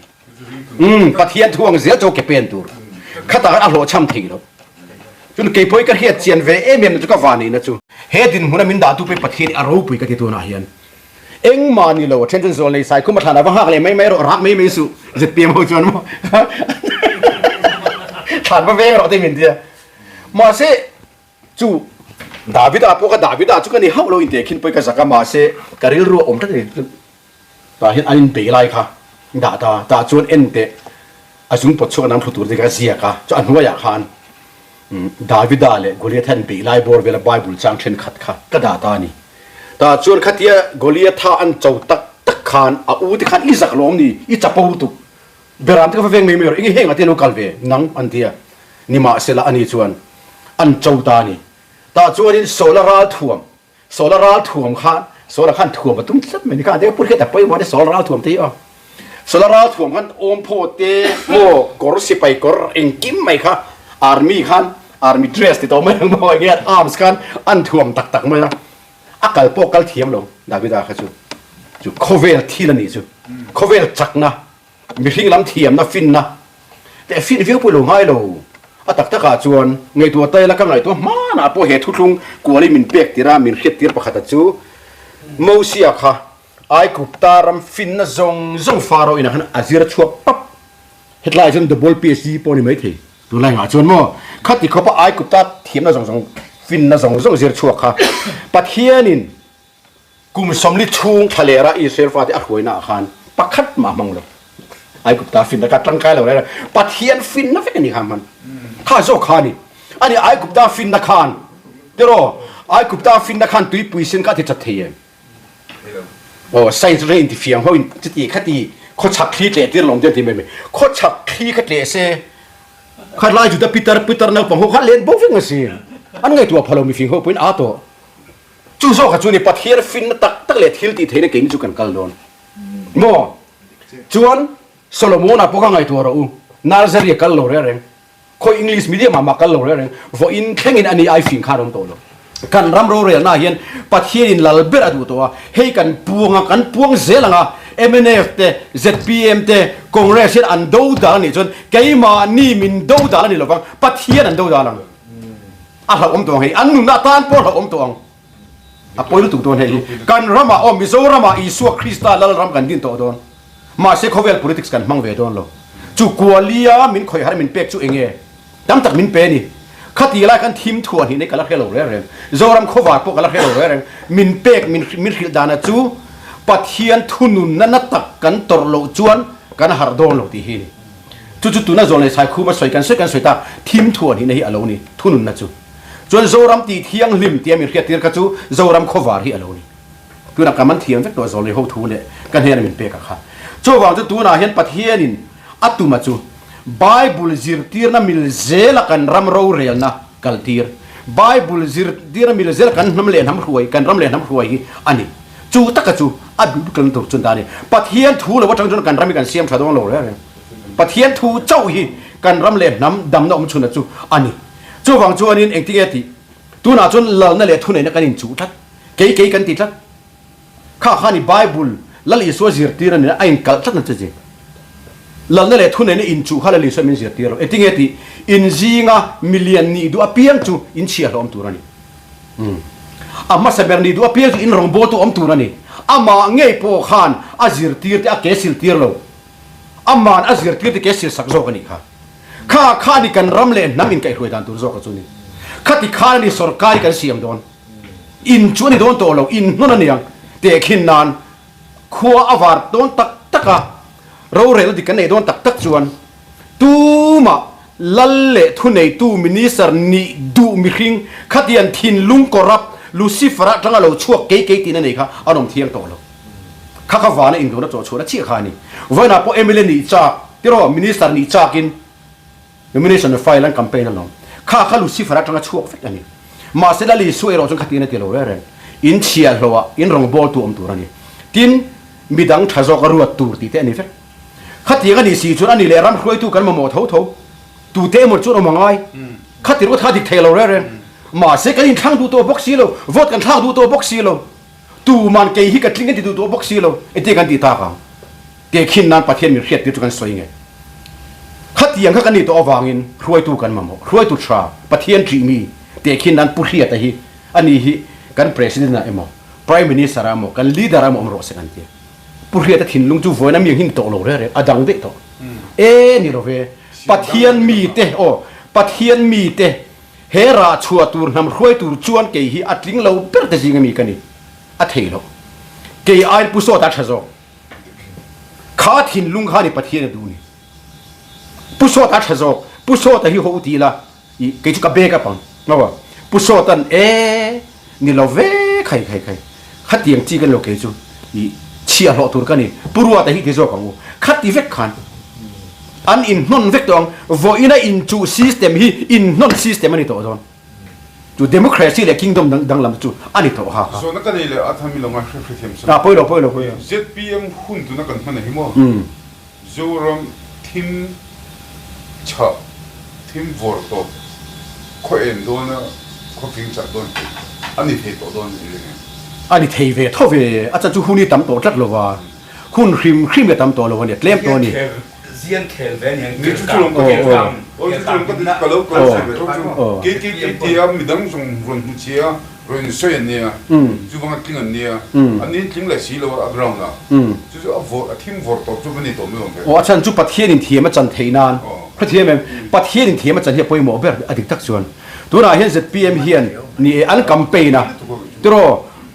ปะเทียนทวงเสียโจเก็บเป็นตัวข้าตาอัลโหลช่ำทีแล้วจนเก็บไปก็เฮ็ดเจียนเวเอ็มเนี่ยจุก็วานี่นะจูเฮ็ดินหัวมินดาตุไปปะเทียนอารมณ์ไปก็ที่ตัวนาเฮียนเอ็งมานี่เราเช่นจนโซนเลยใส่คุ้มมาทานอะไรบ้างอะไรไม่รักไม่สุจะเตรียมหัวจวนมั้งทานมาเวงเราที่มินเดียมาเสจูดาวิดาพวกดาวิดาจุกันนี่เฮาเราอินเดียขึ้นไปกับสักมาเสการิลรัวอมทั้งนี้ตาเห็นอันเบลายค่ะตาจวนเอ็นเตอาจุนปดชกน้ำผุดตัวเด็กเสียค่ะจะอันหัวอยากขานดาวิดาเลยกอลิอาทันเบลายบอร์เวลาไบเบิลจางเช่นขัดค่ะก็ด่าตานี่ตาจวนขัดเดียกอลิอาท่าอันเจ้าตักขานอูที่ขานอีสักล้อมนี่อีจับปูตุเบรามที่เขาเฟงไม่มีหรอกอีเฮงอันที่เราคัลเวนังอันเดียนี่มาเสละอันนี้จวนอันเจ้าตานี่ตาจวนนี่โซลาราถ่วมข้าโซลาขันถ่วมมาตุ้มซัดเหมือนกันเดี๋ยวพูดแค่แต่ไปวันนี้โซลาราถ่วมที่อ๋อโซลาราถ่วมขันอมโพเตโมกอร์สิไปกอร์เองกิมไหมคะอาร์มี่เดรสที่ตัวไม่ต้องบอกเงี้ยอาร์มส์ขันอันถ่วมตักไหมนะอากาศพวกกัลเทียมลงดาวิดาค่ะจูโคเวลที่ละนี่จูโคเวลจักนะมีทิ้งลำเทียมนะฟินนะแต่ฟินฟิวปุ่นลงให้เราตักตะกาจวนไงตัวเตยแล้วก็ไงตัวมาหน้าพวกเหตุทุกลุงกลัวเลยมินเปียกตีรามินเขียดตีรประคัตจูโมเสียค่ะไอ้กุปตารำฟินนะซงฟาโรอินะฮันอาซิระชัวปั๊บเหตุไรจนดับเบิลพีเอสซีปนี่ไม่ทีตัวแรงอ่ะจวนโม่ขัดที่เขาปะไอ้กุปตาเทียมนะซงฟินนะซงซิระชัวค่ะปัทเฮียนินกุมสมลิชุงทะเลระอิสราเอลฟาที่อัดหวยหน้าคานปักขัดมามังเลยไอ้กุปตาฟินนะกัดร่างกายเราเลยปัทเฮียนฟินนะฟินนี่ครับมันข้าโซคานี่อันนี้ไอ้กุปตาฟินนักขานเดี๋ยวไอ้กุปตาฟินนักขานตุยปุยสินก็ที่จัดเทียนโอ้ไซน์เรนที่เฟียงเขาจะตีขัดตีเขาชักคลีเตะที่ลงเดินที่ไม่เขาชักคลีขัดเตะเซ่ขัดไล่จุดปีเตอร์นักปังเขาขัดเล่นบุฟฟิงกันสิอันไงตัวพลังมีฟิงเขาเป็นอาโต้จู่โซ่ขัดจู่นี่ปัทเฮียนฟินตักเล็ดฮิลตีเทนเก่งจุกันกัลโดนโม่จวนโซโลมอนอ่ะพวกไงตัวเรานาร์เซรีกัลโลเรื่องคอยอังกฤษมีเดียมากัลโลเรื่องเพราะอินแข่งอินอันนี้ไอฟิงขาดมโตโลกันรำโรเรียนน่าเห็นปัทเฮียนลาลเบรดูตัวให้กันพวงเซลังอ่ะ MNF เต ZPM เตคอนเกรสอันดูดานี่จนแกมานี่มินดูดานี่หรอฟังปัทเฮียนอันดูดาลังเราอมตัวให้อันนู้นนาตานพอเราอมตัวปอยรู้ตัวให้กันรำมาอมมิโซรำมาอิสุคริสต์ลาลรำกันดินตัวโดนมาเซคเวล politics กันมังเวดอนโลจูกัวเลียมินคอยหามินเป็กจูเองดังจากมินเป็นี่ขัดตีไล่กันทีมทัวร์ที่ในกันละเฮโลเรื่องโซรัมโควาพวกกันละเฮโลเรื่องมินเป็กมินฮิลดานะจูปัทเฮียนทุนุนนั่นตักกันตอร์โลจวนกันฮาร์ดอนโลที่ฮีจูตัวนั้นโซนเลยใช้คู่มาสวยกันตาทีมทัวร์ที่ในอโลนี่ทุนุนนะจูจวนโซรัมตีเที่ยงลิมเตียมินเขียดตีร์กันจูโซรัมโควาที่อโลนี่ตัวนักการมันเทียมสักตัวโซนเลยเขาทูเนี่ยกันเฮียนมินเป็กค่ะโจวางจะตัวน่าเห็นปัทเฮียนินอัตุมาจูไบเบิลซิร์ตีร์น่ะมิลเซลกันรำโรเรลนะกัลตีร์ไบเบิลซิร์ตีร์น่ะมิลเซลกันน้ำเลี้ยนน้ำรวยกันรำเลี้ยนน้ำรวยอันนี้จูตักจูอัดดูกันตัวจุนตานี่ปัทเฮียนทูเลยว่าจังจุนกันรำมีกันเสียมชาดวงโลเรลปัทเฮียนทูเจ้าฮีกันรำเลี้ยนน้ำดำน้ำชุนจูอันนี้จูวางจูอันนี้เองที่เอติตัวน่าจุนเล่านั่นแหละทุนไหนนักการอินจูทัด เก๋กันติดละข้านี่ไบเบิลแล้วอีสวจิรตีนั่นเนี่ยไอ้กัลชัดนั่นจะจริงแล้วนั่นแหละทุนเนี่ยอินจูข้าเลยสวมินจิรตีเราติงเอติอินจีงะมิลเลียนนี่ดูอเปียงจูอินเชียร์เราอมตัวนี่มาเสบียงนี่ดูอเปียงจูอินรองโบตัวอมตัวนี่มาเงยโปขานจิรตีร์ที่อาเกสิลตีร์เรามาจิรตีร์ที่เกสิลสักโจกันนี่ข้านี่กันรำเล่นน้ำอินไก่รวยดันตัวโจกันจูนี่ข้าที่ข้านี่สรการกันเสียมโดนอินชวนนี่โดนตัวเราอินนั่นนี่ยังเด็กขินนานขัวอวาร์โดนตักเราเรื่องดิกันเนี่ยโดนตักชวนตูมาลัลเล่ทุนในตูมินิสร์นี่ดูมิคิงขัดยันทินลุงกรับลูซิฟระจังเราชั่วเก๋ตีนั่นเองค่ะอารมณ์เที่ยงตัวเราข้าว่าเนี่ยอินโดนตัวชัวร์เชี่ยขานี่วันนั้นพอเอมิเลนี่จากที่เรามินิสร์นี่จากินมินิสร์ไฟลันแคมเปญนั่นน้องข้าลูซิฟระจังชั่วฟิกอันนี้มาเสร็จแล้วสวยเราจนขัดยันที่เราเรื่องอินเชียร์เราอินรองบอลตัวอมตัวนี่ทินมีดังทศกรัวตูร์ตีเตนี่ฟิกขัดยังกันนี่สิจุดอันนี้เลยรำรวยตัวกันมาหมดเท่าตูเตหมดจุดเอามาง่ายขัดที่รู้ท่าดิกเทเราเรื่องมาเสกันทั้งดูตัวบ็อกซี่เราวอดกันทั้งดูตัวบ็อกซี่เราตูมันเกยฮิกันทิ้งกันที่ดูตัวบ็อกซี่เราไอ้เด็กกันที่ตาเขาเด็กขินนั้นประเทศมีเรียดที่ตัวกันสวยไงขัดยังกันนี่ตัววางอินรวยตัวกันมาหมดรวยตัวชาประเทศจีมีเด็กขินนั้นผู้เรียดแต่ฮีอันนี้ฮีกันประธานนะเอ็มพรีเมียร์สารามกันลีดเดอร์ามอมรอสกันที่ผู้เรียดแต่ถิ่นลุงจูฟัวนั้นมีหินโตโลเรื่องอดังเด็กโตนี่เราเวประเทศมีเตประเทศมีเตเฮราชัวตูร์นำรวยตูร์จวนเกยฮีอัดลิงเราเปิดแต่จริงมีกันนี่อัดเฮโลเกยไอผู้สอตัดชะโจข้าถิ่นลุงข้านี่ประเทศดูนี่ผู้สอตัดชะโจผู้สอตัดฮิโฮตีละเกยจุกเบกับปังนะวะผู้สอตันนี่เราเวใครขัดยังจีกันเราเกยจูเชียร์เราตูร์กันนี่ผู้รัวแต่ฮิเกยโจกังวขัดที่เวกขันอันอินนอนเวกตองว่าอินะอินจูซิสเต็มฮีอินนอนซิสเต็มอันนี้ตัวจอนจูเดโมคราซีและคิงดอมดังลำจูอันนี้ตัวฮะส่วนนักการเมืองอาจจะมีลงมาช่วยเทียมสนะไปเลย ZPM หุ่นตัวนักการเมืองหิมะจูรมทีมชาทีมวอร์ตข้อเอ็นโดนข้อพิงจัดโดนอันนี้เทตัวโดนอะไรเงี้ยอันนี้เทเวทเวอาจารย์จูหุ่นนี่ตั้มตัวจัดเลยว่าหุ่นครีมเนี่ยตั้มตัวเลยว่าเนี่ยเล่มตัวนี้เซียนเคลเวนยังนี่จุดลงก็เกี่ยวกับจุดลงก็ติดกับโลกใช่ไหมกี่ที่มีดังส่งรุ่นเชียร์รุ่นเสียเนี่ยจุดว่าทิ้งอันเนี่ยอันนี้ทิ้งเลยสิเราอักรองนะจุดว่าทีมวอร์ตจุดนี้ตัวไม่ลงเลยอาจารย์จุดประเทศนี้เทียมจันเทนานประเทศมันประเทศนี้เทียมจันเทียบไปหมดแบบอดีตทักษวนตัวน่าเห็น ZPM เฮียนนี่อันกัมเปญนะตัว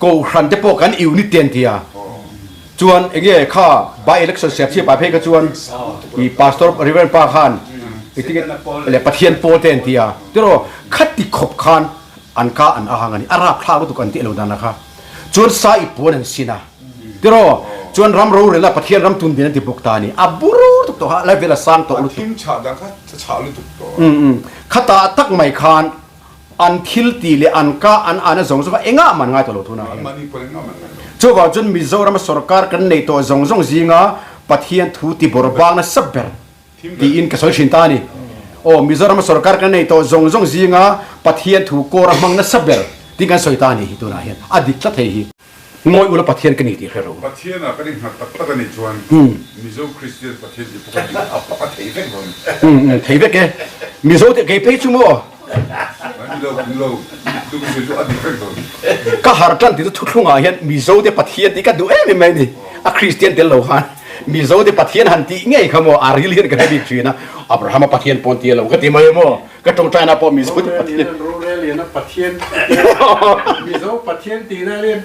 กูขันจะปกกันอิวนิเตียนเทียจวนเงี้ยข้าใบเล็กเสียบที่ปลายเพกจวนอีพาสตอร์ริเวนปาขันอีที่เลยประเทศโปเตนเทียตัวขัดติขบขันอันก้าอันอาหังอันอาราบข้าวตุกันที่เราดันนะครับจวนสายปวนสินะตัวจวนรำรู้เลยละประเทศรำตุนดินที่ปกตานี่อับรูตุกตัวแล้วเวลาสร้างตัวลุตุทีมชาดังค่ะจะชาลุตุกตัวข้าตาตักไม่ขันอันทิลตีเลยอันก้าอันสงสัยเองอ่ะมันง่ายตัวลุตุนะจว่าจนมิโซรัมสรการกันในตัวจงจิงาประเทศทูติบรบางนั้นสับเบอร์ที่อินกสอยชินตานี่มิโซรัมสรการกันในตัวจงจิงาประเทศทูโกรมังนั้นสับเบอร์ที่กันสอยตานี่ตัวนั้นเห็นอดีตละเทียมวยอุลประเทศกันนี่ที่เราประเทศน่ะก็ได้หักตักกันในจวนมิโซคริสเตียนประเทศญี่ปุ่นอัปปะเทเวกเลยเทเวกมิโซเตะเกย์ไปชั่วโมงก็หาจันที่ทุกช่วงอาเห็นมิโซเดประเทศที่ก็ดูไม่ดีคริสเตียนเดลโลฮันมิโซเดประเทศหันที่ไงขโมยอาริลีนกันได้ดีจริงนะอับราฮัมประเทศปนเตียเราก็ที่ไม่โม่ก็ตรงใจนะพอมิโซเดประเทศโรเรเลียนประเทศมิโซประเทศตีนั่นเรียน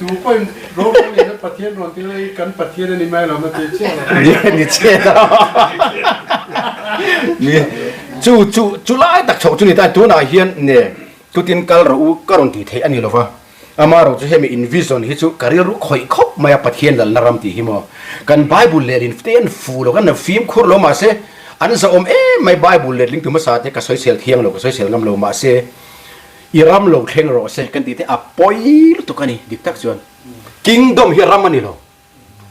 ดูเป็นโรเรเลียนประเทศรอนที่เลยกันประเทศนี่ไม่เราไม่เชื่อนี่เชื่อนี่จุไล่ตักโฉจุนี่แต่ตัวน่าเฮียนเนี่ยตัวตินกัลเราการันตีเทอันนี้หรอวะอามาเราจะให้มีอินวิชั่นที่จุการเรียนรู้คอยคบมาประเทศนั้นนารำตีหิมะกันไบเบิลเลรินเฟนฟูแล้วกันฟิล์มคูร์ลมาเสอันนั้นจะไม่ไบเบิลเลริงตัวมาสัตย์ก็สอยเสียเทียงเราก็สอยเสียงำเรามาเสอีรำเราเทงเราเสกันตีเตอปอยล์ตัวกันนี่ดิบตักส่วนคิงดอมเฮียรำมันนี่เรา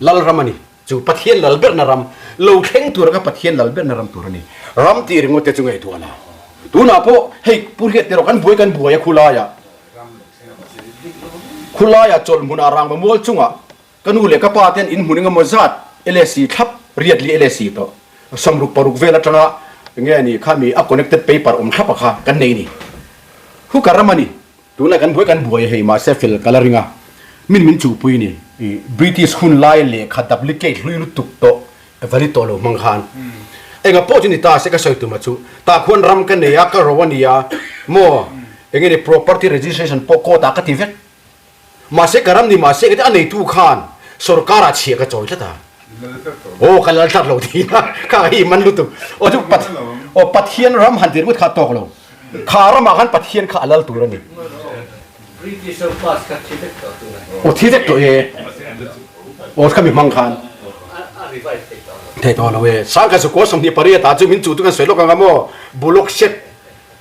ลัลรำมันนี่จูประเทศลัลเบิร์นารำเราเทงตัวก็ประเทศลัลเบิร์นารำตัวนี่รำตีริงว่าจะจุงไอตัวน่ะตัวน่ะพอเฮ้ยผู้เรียนเดี๋ยวกันบวยคุลายะ คุณลายจนมุนอารางมามัวจุงอ่ะกันนูเล็กกับป้าเต้นอินมุนงมจัดเอเลซีทับเรียดลีเอเลซีโตสมรุปปรุกเวลาจังอ่ะเงี้ยนี่ข้ามีอัพ connected paper ทับอะค่ะกันนี่ผู้การามานี่ดูแลกันบวยกันบวยให้มาเซฟิลกันละริงอ่ะมินจูปุยนี่British คุณลายเล็กขัดดับลิเกตลุยลุตุกโตเอเวอร์ลิโตโลมังคันเองก็พอจินิตาเสกสอยตุมาจูตาควรรำกันเนี่ยก็รวันนี้โมเองนี่ property registration ปกตากติเวกมาเสกรำนี่มาเสกอันไหนทุกขันสุรการาเชียก็จอยละตาโอ้กันละตัดโลดีนะข้าหิมันลุตุโอ้ทุกปัดโอ้ปัดเทียนรำหันเดียร์มุดขาตกโลข้ารำมาหันปัดเทียนข้าอัลลตัวนี่โอ้ที่เวกตัวเอโอ้ข้ามีมังคันเทตอลเวสังกัดสุโขสมนิปริยตาจุมินจูตุกันสวยโลกังกามโมบุลกเช็ด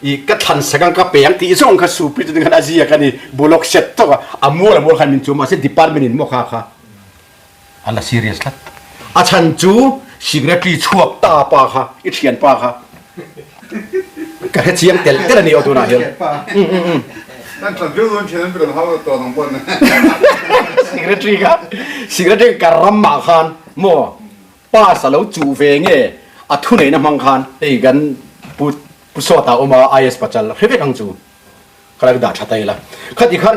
อีกัดทันสังกัดเปียงตีส่งกันสู่พิจารณาอาเซียกันนี่บุลกเช็ดตัวอามัวละมัวขันมินจูมาเส้นดิปาร์ตเมนต์โมคาค่ะอันละซีเรียสละอาชันจูสิกเรตรีชวกตาปาค่ะอิเทียนปาค่ะก็เชียงเตลเตลนี่เอาตัวไหนเหรอนั่นตอนเรื่องเช่นนั้นเป็นเขาตัวน้องปนนะสิกเรตรีครับสิกเรตรีการรำมาคันโมป้าสาวจูเวงเงี้ยอัทุนไหนนะมังคันไอ้กันปุสวตาออกมาไอเอสปัจจัลเฮ้ยกังจูกระดาษชัดเลยละขัดอีกครั้ง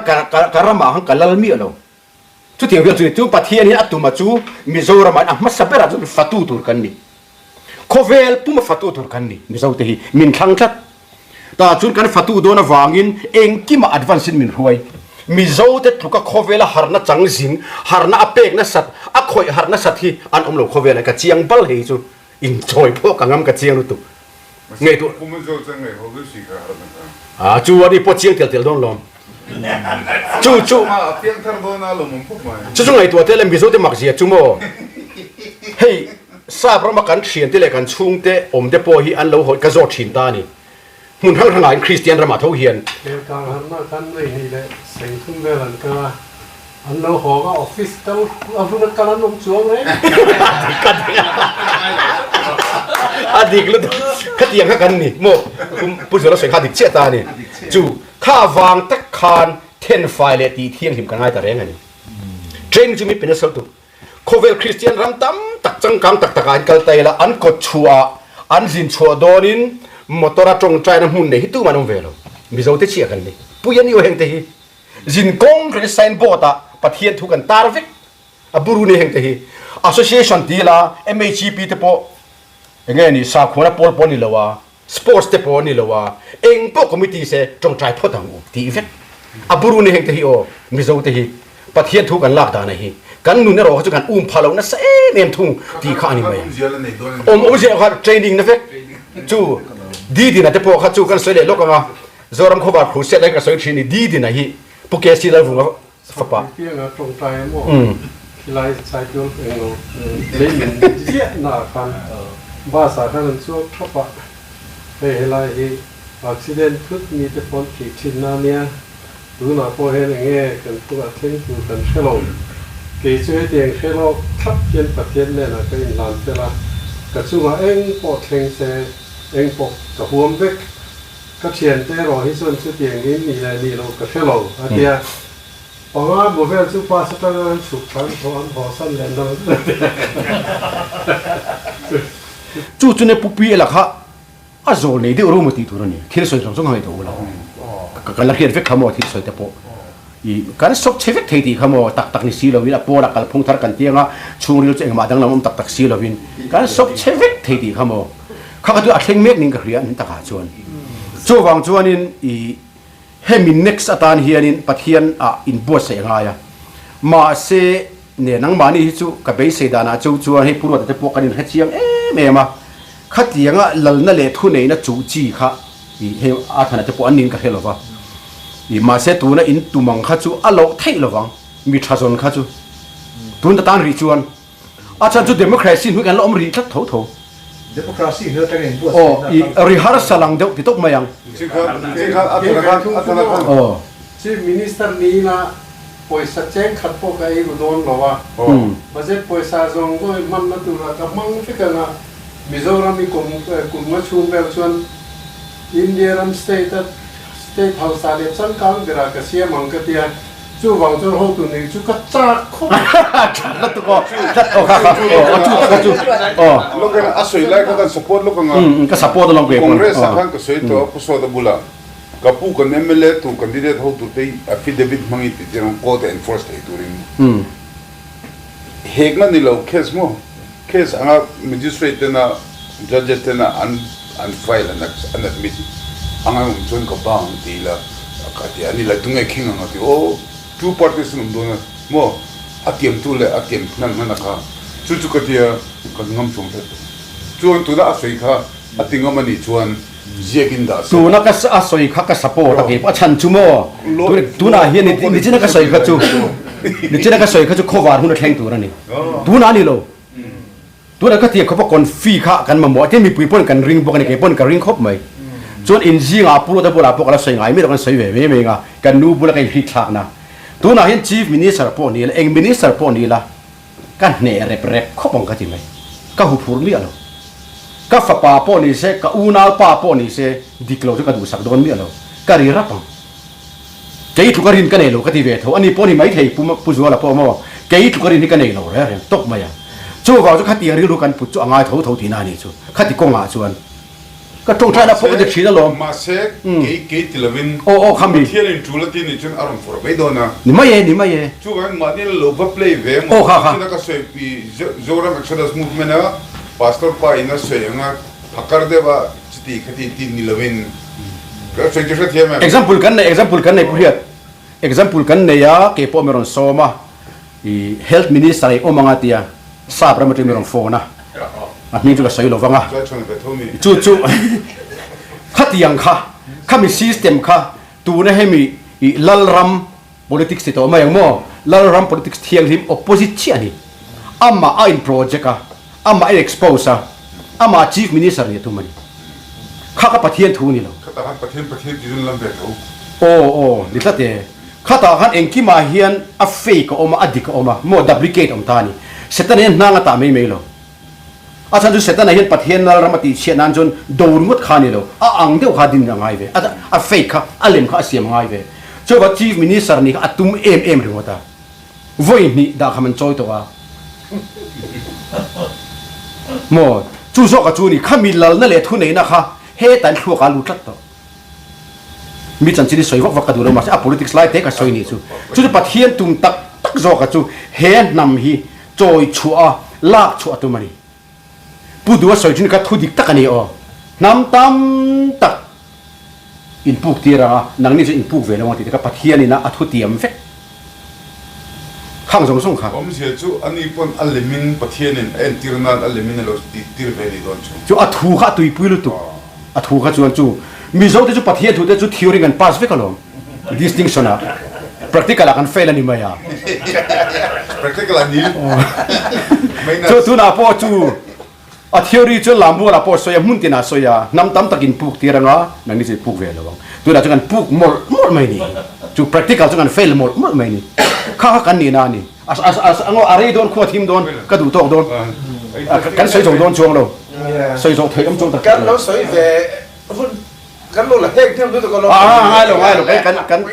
การรำมาคันกันละมีอะไรชุดที่เราจุดปัทเทียนี่อัตุมาจูมิโซรามันมาสับเปราจุดฟัตูตุรกันนี่โคเวลปุ่มฟัตูตุรกันนี่มิโซเตฮีมินทั้งชัดแต่จุดกันฟัตูโดนวางินเองกิมาอัดวันสินมินรวยมิโซเตทุกโคเวลหาร์นัจังสิงหาร์นัอเปกนัสัตอักคอยหาร์นัสัตที่อันอมโลโคเวลกับเจียงบัลเฮจูอินจอยพวกกังงามกับเจียงลุตุไงตัวจูวันนี้พอเจียงเตียวโดนลมจูไงตัวเตลมิโซเตมักเสียจูโมเฮ้ยทราบเรามากันเขียนที่เล็กกันชุ่งเตอมเตโปฮีอันเราหดกระโจดชินตานี่มุนทั้งทั้งหลายคริสเตียนรามาเท่าเฮียนเดี๋ยวการหันมากันเลยนี่แหละเสียงทุ่งเวลันก็อันเราหอก็ออฟฟิศเต้าเอาพนักงานลงช่วงเลยอดีกลุตุขัดยังกันนี่โมผู้สื่อเราเสียงขัดดิเจตานี่จูข้าวางตะคานเทนไฟเลตีเที่ยงหิมกันง่ายแต่แรงไงนี่เทรนจูมีเป็นสิ่งตุโคเวลคริสเตียนรำตั้มตักจังกังตักตะการกัลเตยละอันกดชัวอันจินชัวโดนินมอเตอร์จงใจน้ำหุ่นเนี่ยฮิตุมันองเวลมิโซเตเชียกันนี่ปุยันอยู่แห่งเตฮีจินกงเรสไซน์โบตาปัทเทียนทุกันตาร์ฟิกอับุรุนี่แห่งเตฮี association ดีละ MHP เตโปเงี้ยนี่สาขวาปอลปอนี่ละวะ sports เตโปนี่ละวะเองพวกคอมมิตี้เสจงใจพอดังอุตีเฟกอับุรุนี่แห่งเตฮีโอมิโซเตฮีปัทเทียนทุกันลากดานะฮีกันนู่นเนี่ยเราเขาจะกันพาลงนะเซ่เนียมทุ่งตีข้านี่ไหมเสียเขาเทรนนิ่งนะเฟกจูดีนะเตโปเขาจูกันสวยเลยโลกอ่ะจอรัมเขาบอกครูเสร็จแล้วก็สวยทรีนี่ดีนะฮีพวกแกสิเราฟุ้งฟ้าป่ะเพียงตรงใจมั่วที่ไล่ใช้ตัวเองเราเล่นเยอะหนาคันบ้าสาขานั้นช่วงทับปะเฮ้ยไล่ที่อักซิเดนต์พึ่งมีแต่คนขีดชินนาเนี่ยดูหน้าพอเห็นอย่างเงี้ยกันพวกเช่นดูกันเชลล์กี่ช่วยเตียงเชลล์ทับเย็นปัดเย็นเนี่ยนะก็อินลานเสร็จละกระชุ่มเองปอดแข็งเสเองปกกระหัวเวกก็เชียนแต่รอให้ส่วนช่วยเตียงนี้มีอะไรนี่เรากระเชลล์อาเดียพอมาบุฟเฟ่ซุปเปอร์สตาร์สุกพันพอสั้นแลนด์จู่ๆเนี่ยปุ๊บปีละค่ะอาโจนี่เดี๋ยวรู้มาตีตัวนี่ที่เราสวยสงให้ตัวเรากันละเขียนเฟกขโมยที่สวยแต่ปออีการสอบเชฟเฟกที่ขโมยตักนี่ซีเราวิละปอละกันพงทาร์กันเตียงอ่ะช่วงนี้เราจะมาดังเราตักซีเราวินการสอบเชฟเฟกที่ขโมยข้าก็ดูอัดเล่งเมฆนิ่งกับเรียนตักหาชวนจู่วางชวนนี่อีเฮมินเน็กซ์ตานเฮียนินปัทเฮียนอินบัวเสียงายมาเสเนี่ยนังมานี่จู่กับเบสเซดานาจู่ให้พูดว่าจะพวกกันนี่เชียงเมมาขัดยังลลนั่นเลยทุนเนี่ยจู่จีค่ะเฮอาถรรพ์จะพวกอันนี้กับเฮลวะมาเสตัวนั้นอินตุมังขัดจู่อโลเทลวังมีทรัพย์ขัดจู่ตุนตะตานริจวนอาจารย์จู่เดโมแครซีหุ่นกันล้อมริทัดโถเดโมแครซีเนื้อแต่เงินบัวโอ้ริฮาร์สลังเดียวที่ตกมายังจริงครับอัตราการโอ้ที่มินิสเตอร์นี้นะป่วยสัจเจงขัดพวกไอ้รุนหรอวะมาเจ็บป่วยซาซงก็มันมาตัวละกับมังฟิกันนะมิโซรามิกลุ่มมาชูเบลชวนอินเดียรัมสเตทเฮาส์อะไรสังกังเดรักเสียมังกติยา就往这后头你就个炸空， แล้วตัวก็โอ้ครับจุดโอ้ lo kan asoi lai ka kan support lo kan ก็สปอร์ตลองเกม congress kan ka soi to ko so da bula ka pu kan mla tu candidate ho tu te affidavit mangi ti tirang court enforce te turin hegna ni lo case anga magistrate na judge te na an file an admit anga chon ka bang ti la ka ti ani la tunga king anga ti o two parties num do na mo atiam tu le atiam nan na ka chu ka ti ka ngam chung te chuan tu da asoi kha atinga mani chuan jekin da tu na ka asoi kha ka support ke pa chan chu mo tu na hian ni china ka soi kha chu ni china ka soi kha chu khovar hu na thleng tu na ni tu na ni lo tu na ka ti kho pa kon fi kha kan ma mo te mi pui pon kan ring bo kan ke pon ka ring khop mai chuan in ji nga pu da bola pok la soi ngai mi kan soi ve me nga kan nu bu la kai hi thak na tu na hian chief minister po ni la eng minister po ni la kan ne rep khopong ka ti mai ka hu phur mi alo ka fa pa po ni se ka una pa po ni se diklo ka du sak don mi alo ka ri ra pang kei thu ka rin ka nei lo ka ti ve tho ani po ni mai thei pu zo la po mo kei thu ka rin ni ka nei lo re tok ma ya chu wa chu khati ri lu kan pu chu anga tho ti na ni chu khati ko nga chuan ka tong tha na po de thina lo ma se ke tilavin o khami thiarin tulati ni chun aron for be dona ni mai ye chu gan ma ni lo ba play ve mo na ka se pi zora exodus movement na pastor pa ina se nga hakar de ba chiti khati ti ni lavin ka se je thia me example kan nei puriat example kan nei ya ke po meron soma I health minister o manga tia sa pramati meron phone na mi chu ka sai lo wanga chu khatiang kha khami system kha tu na hemi I lalram politics to ma yang mo lalram politics thiang him opposite chi ani amma in project ka amma expose ama chief minister ni tu mani kha ka pathian thu ni lo khata han pathian jin lam be tho o ni tlate khata han engki ma hian a fake oma adik oma mo duplicate om tani setan hen nanga ta me lo achan ju setan hian pathian nal ramati chenan jon dor ngot khani lo a ang deu khadin na ngai ve a fake kha alem kha asiam ngai ve cho ba chief minister ni atum em ringota voi ni da khaman choi to wa mo chu so ka chu ni khamilal na le thu nei na kha he tan thu ka lu tlat to mi chan chini soi wak ka du ma a politics lai te ka soi ni chu pathian tum tak zo ka chu he nam hi choi chua lak chua tu mani pu du soi chin ka thu dik tak ani o nam tam tak in puk tira nang ni in puk ve lo ti ka pathian ni na a thu tiam fe khang song kha om se chu ani pon alimin pathian en tirnan alimin lo tir ve ni don chu a thu kha tui pui lu tu a thu kha chu mi zo te chu pathian thu te chu theory kan pass ve ka lo distinction a practical kan fail ani maya practical ani chu na po chu a theory chu lambu la po so ya mun tina so ya nam tam takin puk tiranga nang ni se puk ve lo tu na chu kan puk mol mai ni chu practical chu kan fail mol mai ni kha kan ni na ni as ango are don kho thim don ka du tok don kan soi jong don chuang lo soi jong thei am chong ta kan lo soi ve kan lo la hek them tu ko lo ai lo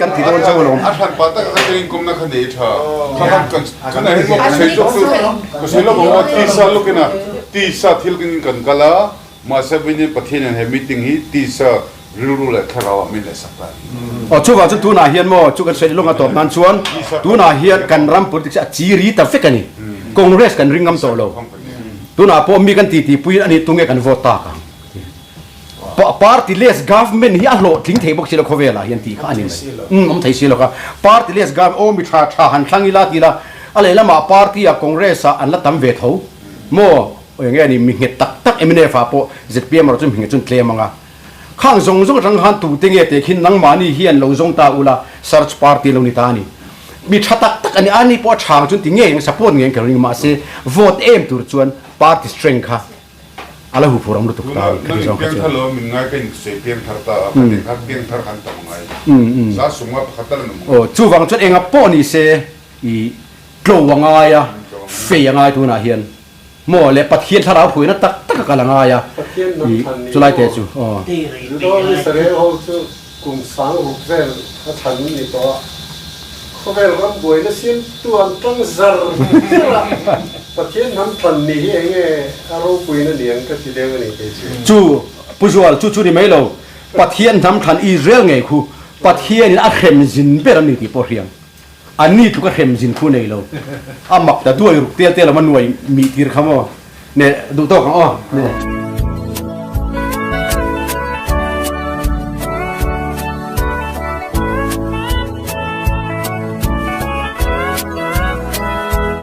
kan thi don chong lo a than pa ta ka tin kum na khan de tha kan na mo sei jok ko sei lo mo ti sa lo kena ti sa thil kan kala ma sa bin pathian he meeting hi ti sa rulu la kharawa min la sakta o chu wa chu tu na hian mo chu kan sei lo nga top nan chuan tu na hian kan ram politics a chiri ta fekani congress kan ringam to lo tu na po mi kan ti pui ani tunge kan vote ta ka party less government hi a hlo thing thei bok silo khovela hian ti kha ani om thei silo ka party less government o mi tha han thlangi la ti la ale lama party a congress a an la tam ve tho mo nge ani mi nge tak emine fa po zpm ro chum hinge chun tle manga khang zong rang han tu tinge te khin nang mani hian lo zong ta ula search party lo ni ta ni mi tak ani po thang chun tinge eng support nge ka ring ma se vote em tur chuan party strength kha ala hu phuram lu tu ta ni zong ka thalo min ngai pen se pian thar ta patin kha pian thar kan ta ngai sa suma khatal na mo o chu wang chun enga po ni se I tlo wanga ya fe nga tu na hian mo le pathian thara phuina tak ka langa ya chu lai te chu o do ni sare ho chu kum sang ru vel a than ni to เขาไปรำบวยแล้วเสียงตัวตั้งซาร์ประเทศนั้นทันนี่เองอารมณ์คุยนั่นเองก็ที่เดียวกันนี่ไปสิจูผู้ชวนจูนี่ไม่เราประเทศทำทันอิสราเอลไงคูประเทศนี้อาเข้มจินเป็นอันนี้ที่พอเรียงอันนี้ทุกเข้มจินคู่ในเราอามักแต่ด้วยเตี้ยเรามันหน่วยมีทีร์คำว่าเนี่ยดูโต๊ะกันอ๋อเนี่ย